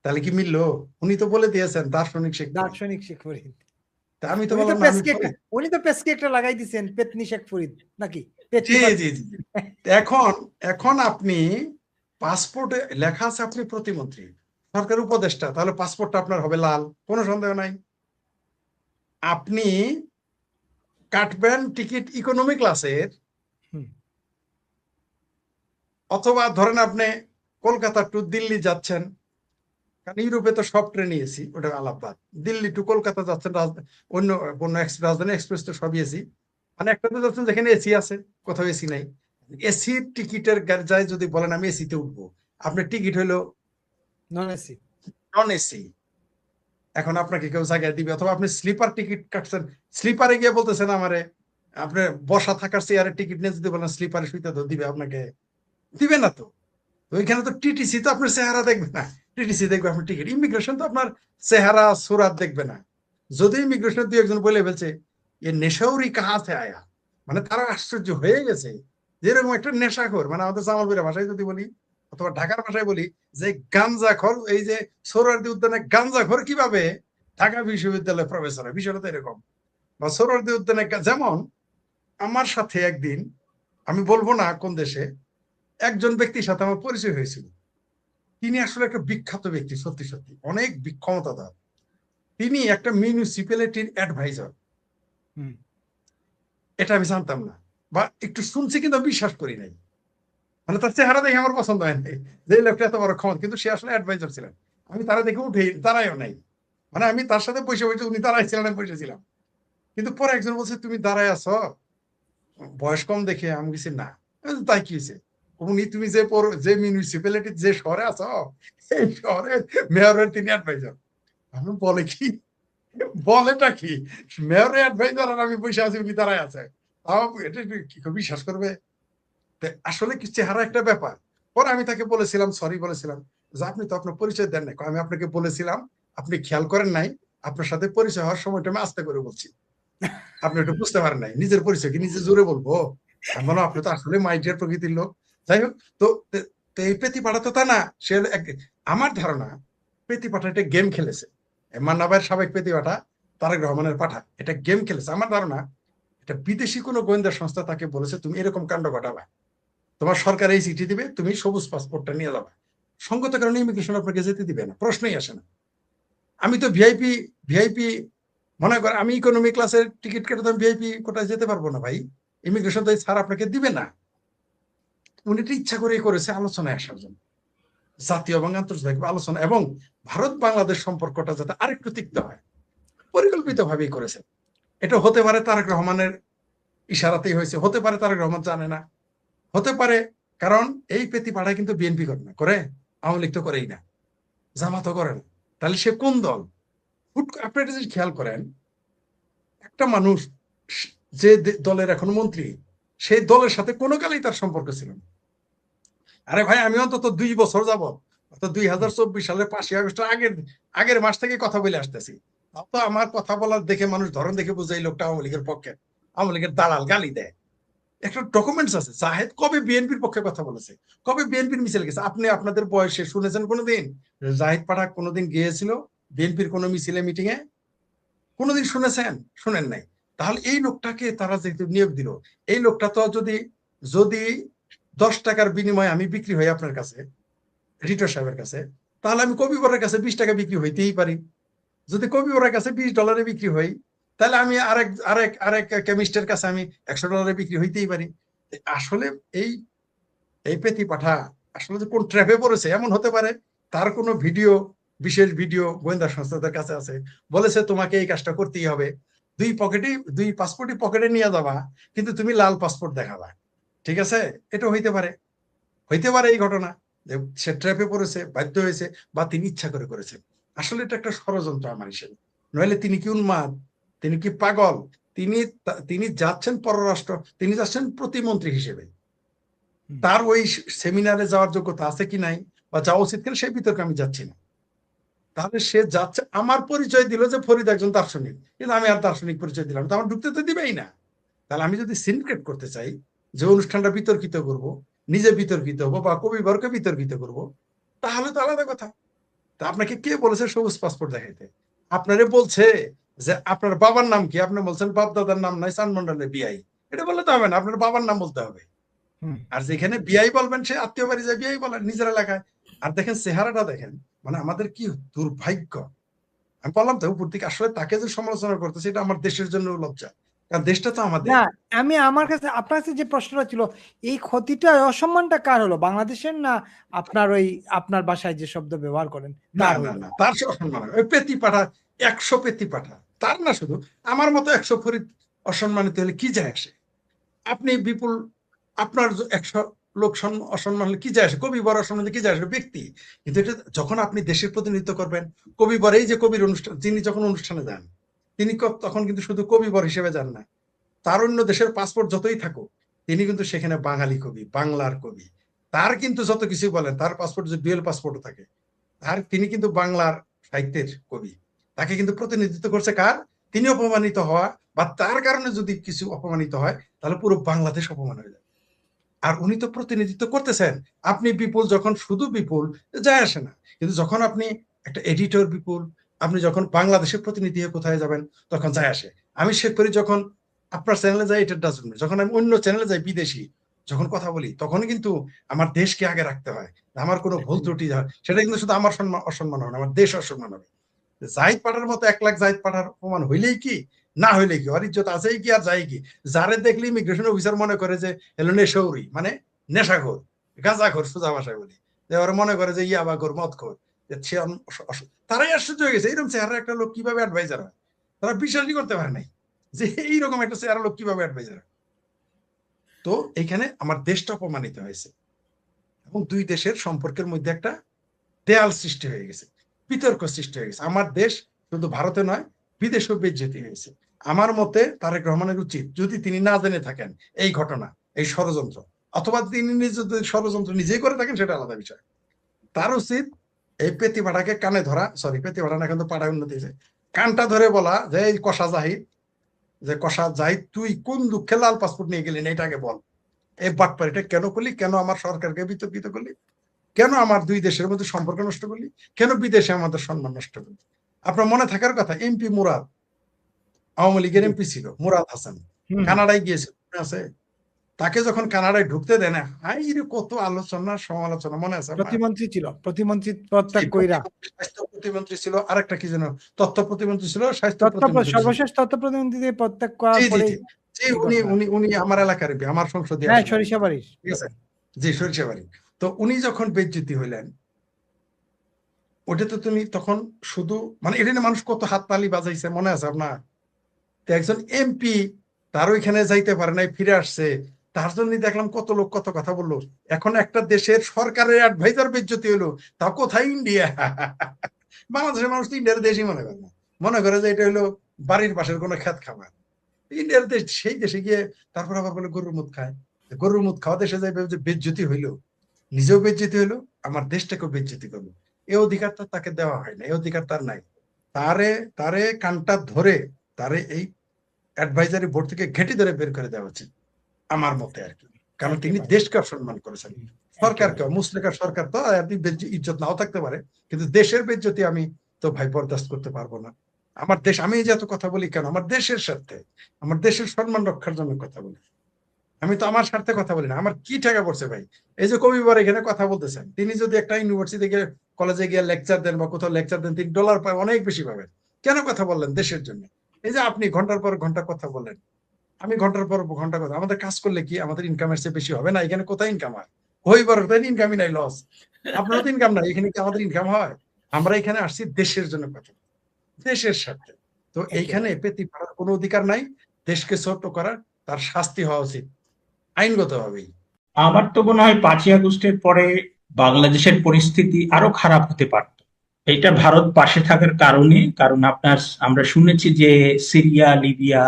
তাহলে কি মিললো? উনি তো বলে দিয়েছেন দার্শনিক শেখ ফরিদ। দার্শনিক শেখ ফরিদ। তা আমি তো উনি তো বললাম না, আমি পেসকে একটা, উনি তো পেসকে একটা লাগাই দিয়েছেন, পেতনি শেখ ফরিদ নাকি? জি জি জি জি। এখন এখন আপনি পাসপোর্টে লেখা আছে আপনি প্রতিমন্ত্রী, সরকার উপদেষ্টা, তাহলে পাসপোর্টটা আপনার হবে লাল, কোনো সন্দেহ নাই। আপনি কাটবেন টিকিট ইকোনমি ক্লাসের, হুম। অথবা ধরেন আপনি কলকাতা টু দিল্লি যাচ্ছেন, কারণ ইউরোপে তো সব ট্রেন এসি, ওটা আলাদা। দিল্লি টু কলকাতা যাচ্ছেন, অন্য কোনো রাজধানী এক্সপ্রেস তো সবই এসি, মানে একটাতে যাচ্ছেন যেখানে এসি আছে, কোথাও এসি নাই। এসি টিকিটের যায় যদি বলেন আমি এসিতে উঠবো, আপনার টিকিট হইলো নন এসি। নন এসি, এখন আপনাকে কেউ জায়গায় দিবে? অথবা আপনি স্লিপার টিকিট কাটছেন, স্লিপারে গিয়ে বলতেছেন আমারে, আপনি বসা থাকার চেয়ারের টিকিট নিয়ে যদি বলেন স্লিপারে শুইতে তো দিবে আপনাকে? দিবে না তো। ওইখানে তো টিটিসি তো আপনার চেহারা দেখবে না, টিটিসি দেখবে আপনার টিকিট। ইমিগ্রেশন তো আপনার চেহারা সুরাত দেখবে না। যদি ইমিগ্রেশন দুই একজন বলে ফেলছে এ নেশাউরি কাহা সে আয়া, মানে তারা আশ্চর্য হয়ে গেছে, যেরকম একটা নেশাখোর, মানে আমাদের জামালপুরের ভাষায় যদি বলি, অথবা ঢাকার ভাষায় বলি, যে গাঞ্জাখোর, এই যে সোহরাওয়ার্দী উদ্যানে গাঞ্জাখোর কিভাবে ঢাকা বিশ্ববিদ্যালয়ের প্রফেসর হয়, বিষয়টা তো এরকম। বা সোহরাওয়ার্দী উদ্যানে যেমন আমার সাথে একদিন, আমি বলবো না কোন দেশে, একজন ব্যক্তির সাথে আমার পরিচয় হয়েছিল। তিনি আসলে একটা বিখ্যাত ব্যক্তি, সত্যি সত্যি অনেক ক্ষমতাধর। তিনি একটা মিউনিসিপ্যালিটির অ্যাডভাইজার, হুম। এটা আমি জানতাম না, বা একটু শুনছি কিন্তু আমি বিশ্বাস করি নাই। মানে তার চেহারা দেখে আমার পছন্দ হয় নাই, যে লোকটা এত বড় ক্ষমতা, কিন্তু সে আসলে অ্যাডভাইজার ছিলেন। আমি তারা দেখে উঠে দাঁড়াইও নাই, মানে আমি তার সাথে বসে বসে, উনি দাঁড়াইছিলেন আমি বসেছিলাম। কিন্তু পরে একজন বলছে তুমি দাঁড়ায় আছো, বয়স কম দেখে। আমি কিছু না, তাই কি হয়েছে? উনি তুমি যে মিউনিসিপ্যালিটি যে শহরে আছো, এই শহরের মেয়রের তিনি অ্যাডভাইজার। আমি বলে কি, বলেটা কি, মেয়রের অ্যাডভাইজার আর আমি বসে আছি, উনি দাঁড়ায় আছে, তাও এটা কি কেউ বিশ্বাস করবে? আসলে কি চেহারা একটা ব্যাপার। পরে আমি তাকে বলেছিলাম, সরি বলেছিলাম, যে আপনি তো আপনার পরিচয় দেন নাই। আমি আপনাকে বলেছিলাম, আপনি খেয়াল করেন নাই, আপনার সাথে পরিচয় হওয়ার সময়টা আমি আস্তে করে বলছি, আপনি একটু বুঝতে পারেন নাই, নিজের পরিচয় কি নিজে জোরে বলবো? আমি বললাম আপনি তো আসলে মাইডিয়ার প্রকৃতির লোক। যাই হোক, তো এই পেতি পাঠা তো তা না, সে আমার ধারণা পেতি পাঠা এটা গেম খেলেছে। মান্না ভাইয়ের সাবেক পেতি পাঠা তারেক রহমানের পাঠা এটা গেম খেলেছে। আমার ধারণা এটা বিদেশি কোনো গোয়েন্দা সংস্থা তাকে বলেছে তুমি এরকম কাণ্ড ঘটাবা, তোমার সরকার এই চিঠি দিবে, তুমি সবুজ পাসপোর্টটা নিয়ে যাবে। সঙ্গত কারণে ইমিগ্রেশন আপনাকে যেতে দিবে না, প্রশ্নই আসে না। আমি তো ভিআইপি মনে করে আমি ইকোনমি ক্লাসের টিকিট কেটে তো ভিআইপি কোটায় যেতে পারবো না ভাই। ইমিগ্রেশন তো ছাড় আপনাকে দিবে না। উনি এটা ইচ্ছা করেই করেছে আলোচনায় আসার জন্য, জাতীয় এবং আন্তর্জাতিক আলোচনা এবং ভারত বাংলাদেশ সম্পর্কটা যাতে আরেকটু তিক্ত হয় পরিকল্পিত ভাবেই করেছে। এটা হতে পারে তারেক রহমানের ইশারাতেই হয়েছে, হতে পারে তারেক রহমান জানে না, হতে পারে কারণ এই পেতি পাঠায় কিন্তু বিএনপি করে না, করে আওয়ামী লীগ তো করেই না, জামাতও করে না। তাহলে সে কোন দল? আপনি এটা যদি খেয়াল করেন, একটা মানুষ যে দলের এখন মন্ত্রী, সেই দলের সাথে কোনো কালেই তার সম্পর্ক ছিল না। আরে ভাই, আমি অন্তত 2 বছর যাবত, অর্থাৎ 2024 সালের 5ই আগস্ট আগের মাস থেকে কথা বলে আসতেছি। তো আমার কথা বলার দেখে মানুষ ধরন দেখে বুঝে এই লোকটা আওয়ামী লীগের পক্ষে, আওয়ামী লীগের দালাল, গালি দেয়। একটা ডকুমেন্টস আছে, জাহেদ কবে বিএনপির পক্ষে কথা বলেছে, কবে বিএনপির মিছিল গেছে? আপনি আপনাদের বয়সে শুনেছেন কোনোদিন জাহিদ পাঠাক কোনোদিন গিয়েছিল বিএনপির কোনো মিছিলে, মিটিং এ? কোনোদিন শুনেছেন? শুনেন নাই। তাহলে এই লোকটাকে তারা যেহেতু নিয়োগ দিল, এই লোকটা তো যদি 10 টাকার বিনিময়ে আমি বিক্রি হই আপনার কাছে, রিটার সাহেবের কাছে, তাহলে আমি কবিবরের কাছে 20 টাকা বিক্রি হইতেই পারি। যদি কবিবরের কাছে $20 বিক্রি হই, তাহলে আমি আরেক কেমিস্টের কাছে আমি $100 বিক্রি হইতেই পারি। আসলে এই পেতি পাঠা আসলে যে কোন ট্র্যাপে পড়েছে, এমন হতে পারে তার কোনো ভিডিও, বিশেষ ভিডিও গোয়েন্দা সংস্থাদের কাছে আছে, বলেছে তোমাকে এই কাজটা করতেই হবে, 2 পাসপোর্টই পকেটে নিয়ে যাবা, কিন্তু তুমি লাল পাসপোর্ট দেখাবা। ঠিক আছে, এটা হইতে পারে এই ঘটনা যে সে ট্র্যাপে পড়েছে, বাধ্য হয়েছে, বা তিনি ইচ্ছা করে করেছেন। আসলে এটা একটা ষড়যন্ত্র আমার হিসেবে। নইলে তিনি কি উন্মাদ, তিনি কি পাগল? তিনি যাচ্ছেন পররাষ্ট্র, তিনি যাচ্ছেন প্রতিমন্ত্রী হিসেবে, তার ওই সেমিনারে যাওয়ার যোগ্যতা আছে কি নাই বা যাওয়া উচিত কিনা সেই বিতর্কে আমি যাচ্ছি না। তাহলে সে যাচ্ছে, আমার পরিচয় দিল যে ফরিদ একজন দার্শনিক, কিন্তু আমি আর দার্শনিক পরিচয় দিলাম, তো আমার ঢুকতে তো দিবেই না। তাহলে আমি যদি সিনক্রেট করতে চাই, যে অনুষ্ঠানটা বিতর্কিত করব, নিজে বিতর্কিত হবো বা কবিবরকে বিতর্কিত করব, তাহলে তো আলাদা কথা। তা আপনাকে কে বলেছে সবুজ পাসপোর্ট দেখাইতে? আপনারে বলছে যে আপনার বাবার নাম কি, আপনি বলছেন বাপ দাদার নাম নাই, চানমন্ডলের বিআই, এটা বললে তো হবে না, আপনার বাবার নাম বলতে হবে। আর যেখানে বিআই বলবেন, সে আত্মীয় বাড়ি যায় বিআই বলেন নিজের এলাকায়। আর দেখেন চেহারাটা দেখেন, মানে আমাদের কি দুর্ভাগ্য। আমি বললাম তো উপর থেকে, আসলে তাকে যে সমালোচনা করতেছে এটা আমার দেশের জন্য লজ্জা, কারণ দেশটা তো আমাদের। না, আমি আমার কাছে আপনার কাছে যে প্রশ্নটা ছিল, এই ক্ষতিটা, অসম্মানটা কার হলো, বাংলাদেশের না আপনার বাসায় যে শব্দ ব্যবহার করেন না তার না হলো? না, তার অসম্মান হবে। ওই পেতি পাঠা, 100 পেতি পাঠা, তার না, শুধু আমার মতো 100 ফরিদ অসম্মানিত হলে কি যায় আসে? আপনি বিপুল, আপনার 100 লোক অসম্মান হলে কি যায় আসে? কবি বর অসম্মান কি যায় আসে? ব্যক্তি। কিন্তু এটা যখন আপনি দেশের প্রতিনিধিত্ব করবেন, কবি বর, এই যে কবির অনুষ্ঠান, তিনি যখন অনুষ্ঠানে যান, তিনি তখন কিন্তু শুধু কবি বর হিসেবে যান না, তার অন্য দেশের পাসপোর্ট যতই থাকুক, তিনি কিন্তু সেখানে বাঙালি কবি, বাংলার কবি। তার কিন্তু যত কিছু বলেন, তার পাসপোর্ট যে ডুয়েল পাসপোর্টও থাকে, তিনি কিন্তু বাংলার সাহিত্যের কবি। তাকে কিন্তু প্রতিনিধিত্ব করছে কার? তিনি অপমানিত হওয়া বা তার কারণে যদি কিছু অপমানিত হয়, তাহলে পুরো বাংলাদেশ অপমান হয়ে যায়। আর উনি তো প্রতিনিধিত্ব করতেছেন। আপনি বিপুল, যখন শুধু বিপুল, যায় আসে না, কিন্তু যখন আপনি একটা এডিটর বিপুল, আপনি যখন বাংলাদেশের প্রতিনিধি হয়ে কোথায় যাবেন, তখন যায় আসে। আমি শেখ করি যখন আপনার চ্যানেলে যাই, এটা ডাজন্ট, যখন আমি অন্য চ্যানেলে যাই, বিদেশি যখন কথা বলি, তখন কিন্তু আমার দেশকে আগে রাখতে হয়। আমার কোনো ভুল ত্রুটি হয়, সেটা কিন্তু শুধু আমার অসম্মান হবে না, আমার দেশ অসম্মান হবে। জাহিদ পাঠার মতো 1 লাখ জাহিদ পাঠার অপমান হইলেই কি, না হইলে কি, ওর ইজ্জত আছেই কি আর যাই কি? যারে দেখলে ইমিগ্রেশন অফিসার মনে করে যে এলো নেশৌরি, মানে নেশাখোর, গাঁজাখোর, সোজা ভাষায় বলি, যে ওরা মনে করে যে ইয়াবাখোর, মদখোর, তারাই আশ্চর্য হয়ে গেছে এইরকম চেহারা একটা লোক কিভাবে অ্যাডভাইজার হয়। তারা বিশ্বাসই করতে পারে নাই যে এইরকম একটা চেহারা লোক কিভাবে অ্যাডভাইজার হয়। তো এখানে আমার দেশটা অপমানিত হয়েছে এবং 2 দেশের সম্পর্কের মধ্যে একটা দেয়াল সৃষ্টি হয়ে গেছে, বিতর্ক সৃষ্টি হয়ে গেছে। আমার দেশ শুধু ভারতে নয়, বিদেশেও বেজ্জতি হয়েছে। আমার মতে তারেক রহমানের উচিত, যদি তিনি না জেনে থাকেন এই ঘটনা, এই ষড়যন্ত্র, অথবা তিনি নিজে ষড়যন্ত্র নিজেই করে থাকেন, সেটা আলাদা বিষয়, তার উচিত এই পেতি পাঠাকে কানে ধরা, সরি পেতি পাঠা না, এখন তো পাঠায় উন্নতি হয়েছে, কানটা ধরে বলা যে এই কষা জাহিদ, তুই কোন দুঃখে লাল পাসপোর্ট নিয়ে গেলি না, এটাকে বল। এই বাটপাড়িটা কেন করলি? কেন আমার সরকারকে বিতর্কিত করলি? কেন আমার 2 দেশের মধ্যে সম্পর্ক নষ্ট করলি? কেন বিদেশে আমাদের সম্মান নষ্ট করলি? আপনার মনে থাকার কথা, এমপি মুরাদ, আওয়ামী লীগের এমপি ছিল মুরাদ হাসান, কানাডায় গিয়েছিল, আছে? তাকে যখন কানাডায় ঢুকতে দেয় না, হাই রে কত আলোচনা সমালোচনা, মনে আছে আপনার? প্রতিমন্ত্রী পদত্যাগ কইরা স্বাস্থ্য প্রতিমন্ত্রী ছিল, আরেকটা কি যেন তথ্য প্রতিমন্ত্রী ছিল, স্বাস্থ্য প্রতিমন্ত্রী ছিল। সর্বশেষ তথ্য প্রতিমন্ত্রী দিয়ে পদত্যাগ করার জি জি পরে জি জি, উনি আমার এলাকার, আমার সংসদীয় হ্যাঁ আসন। সরিষাবাড়ির ঠিক আছে, জি সরিষাবাড়ি। তো উনি যখন বেজ্জতি হইলেন, ওটা তো তুমি তখন শুধু মানে এটা নিয়ে মানুষ কত হাততালি বাজাইছে, মনে আছে আপনার? তো একজন এমপি তার ওইখানে যাইতে পারে নাই, ফিরে আসছে, তার জন্য দেখলাম কত লোক কত কথা বললো। এখন একটা দেশের সরকারের অ্যাডভাইজার বেজ্জতি হইলো, তা কোথায় ইন্ডিয়া? বাংলাদেশের মানুষ তো ইন্ডিয়ার দেশই মনে করে না, মনে করে যে এটা হলো বাড়ির পাশের কোনো খেত খাবার। ইন্ডিয়ার দেশ, সেই দেশে গিয়ে তারপর আবার বলে গরুর মুখ খায়। গরুর মুখ খাওয়া দেশে যাই যে বেজ্জতি হইলো, নিজেও বেজ্জতি হইলো, আমার দেশটাকেও বেজ্জতি করলো। এই অধিকার তো তাকে দেওয়া হয় না, এই অধিকার তার নাই। তারে তারে কানটা ধরে তারে এই অ্যাডভাইজারি বোর্ড থেকে ঘেঁটি ধরে বের করে দেওয়া উচিত আমার মতে আর কি। কারণ তিনি দেশকে অসম্মান করেছেন, সরকারকে। মুসলিকার সরকার তো ইজ্জত নাও থাকতে পারে, কিন্তু দেশের বেজ্জতি আমি তো ভাই বরদাস্ত করতে পারবো না। আমার দেশ, আমি যে এত কথা বলি কেন? আমার দেশের স্বার্থে, আমার দেশের সম্মান রক্ষার জন্য কথা বলি। আমি তো আমার স্বার্থে কথা বলি না। আমার কি ঠেকা পড়ছে ভাই? এই যে কবিবার এখানে কথা বলতেছেন, তিনি যদি একটা ইউনিভার্সিটি গিয়ে কলেজে গিয়ে লেকচার দেন বা কোথাও লেকচার দেন, তিনি ডলার পায়, অনেক বেশি পাবেন। কেন কথা বললেন? দেশের জন্য। এই যে আপনি ঘন্টার পর ঘন্টা কথা বললেন, আমি ঘন্টার পর ঘন্টা কথা, আমাদের কাজ করলে কি আমাদের ইনকামের চেয়ে বেশি হবে না? এখানে কোথায় ইনকাম হয়? ওইবার ইনকামই নাই, লস। আপনারও তো ইনকাম নাই, এখানে কি আমাদের ইনকাম হয়? আমরা এখানে আসছি দেশের জন্য কথা, দেশের সাথে। তো এইখানে পেতি পাড়ার কোনো অধিকার নাই। দেশকে ছোট করার, তার শাস্তি হওয়া উচিত আইনগত ভাবেই। আমার তো মনে হয় 5ই আগস্টের পরে বাংলাদেশের পরিস্থিতি আরো খারাপ হতে পারত। এটা ভারত পাশে থাকার কারণে, কারণ আমরা শুনেছি যে সিরিয়া, লিবিয়া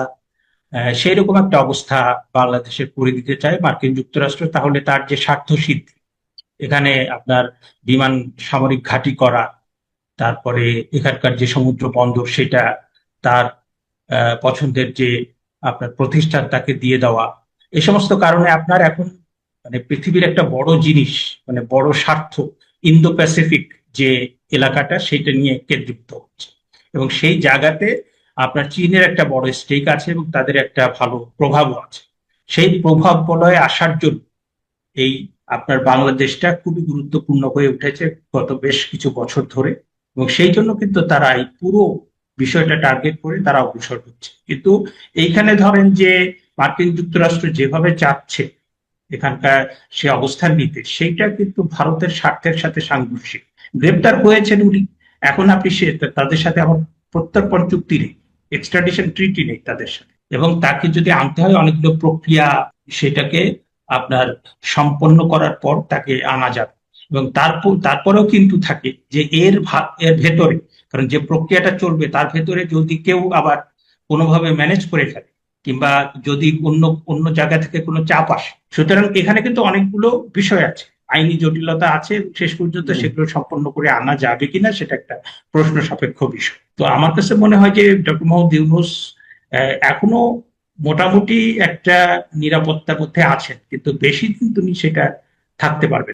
সেই রকম একটা অবস্থা বাংলাদেশের করে দিতে চায় মার্কিন যুক্তরাষ্ট্র। তাহলে তার যে স্বার্থ সিদ্ধি, এখানে আপনার বিমান সামরিক ঘাঁটি করা, তারপরে এখানকার যে সমুদ্র বন্দর সেটা তার পছন্দের যে আপনার প্রতিষ্ঠান তাকে দিয়ে দেওয়া, এই সমস্ত কারণে আপনার এখন মানে পৃথিবীর একটা বড় জিনিস, মানে বড় স্বার্থ ইন্দো প্যাসিফিক যে এলাকাটা, সেটা নিয়ে কেন্দ্রীভূত হচ্ছে। এবং সেই জায়গাতে আপনার চীনের একটা বড় স্টেক আছে এবং তাদের একটা ভালো প্রভাবও আছে। সেই প্রভাব বলয়ে আসার জন্য এই আপনার বাংলাদেশটা খুবই গুরুত্বপূর্ণ হয়ে উঠেছে গত বেশ কিছু বছর ধরে। এবং সেই জন্য কিন্তু তারা এই পুরো বিষয়টা টার্গেট করে তারা অগ্রসর হচ্ছে। কিন্তু এইখানে ধরেন যে মার্কিন যুক্তরাষ্ট্র যেভাবে চাচ্ছে এখানকার সে অবস্থান নিতে, সেইটা কিন্তু ভারতের স্বার্থের সাথে সাংঘর্ষিক। গ্রেপ্তার হয়েছেন উনি, এখন আপনি তাদের সাথে আমার প্রত্যর্পণ চুক্তি নেই, এক্সট্রাডিশন ট্রিটি নেই তাদের সাথে, এবং তাকে যদি আনতে হয় অনেকগুলো প্রক্রিয়া, সেটাকে আপনার সম্পন্ন করার পর তাকে আনা যাবে। এবং তারপরেও কিন্তু থাকে যে এর ভেতরে, কারণ যে প্রক্রিয়াটা চলবে তার ভেতরে যদি কেউ আবার কোনোভাবে ম্যানেজ করে ফেলে, কিংবা যদি অন্য জায়গা থেকে কোনো চাপ আসে, সুতরাং এখানে কিন্তু অনেকগুলো বিষয় আছে, আইনি জটিলতা আছে। শেষ পর্যন্ত সেগুলো সম্পন্ন করে আনা যাবে কিনা সেটা একটা প্রশ্ন সাপেক্ষ বিষয়। তো আমার কাছে মনে হয় যে ডক্টর মোহাম্মদ ইউনূস এখনো মোটামুটি একটা নিরাপত্তার মধ্যে আছেন, কিন্তু বেশি দিন তিনি সেটা থাকতে পারবেন।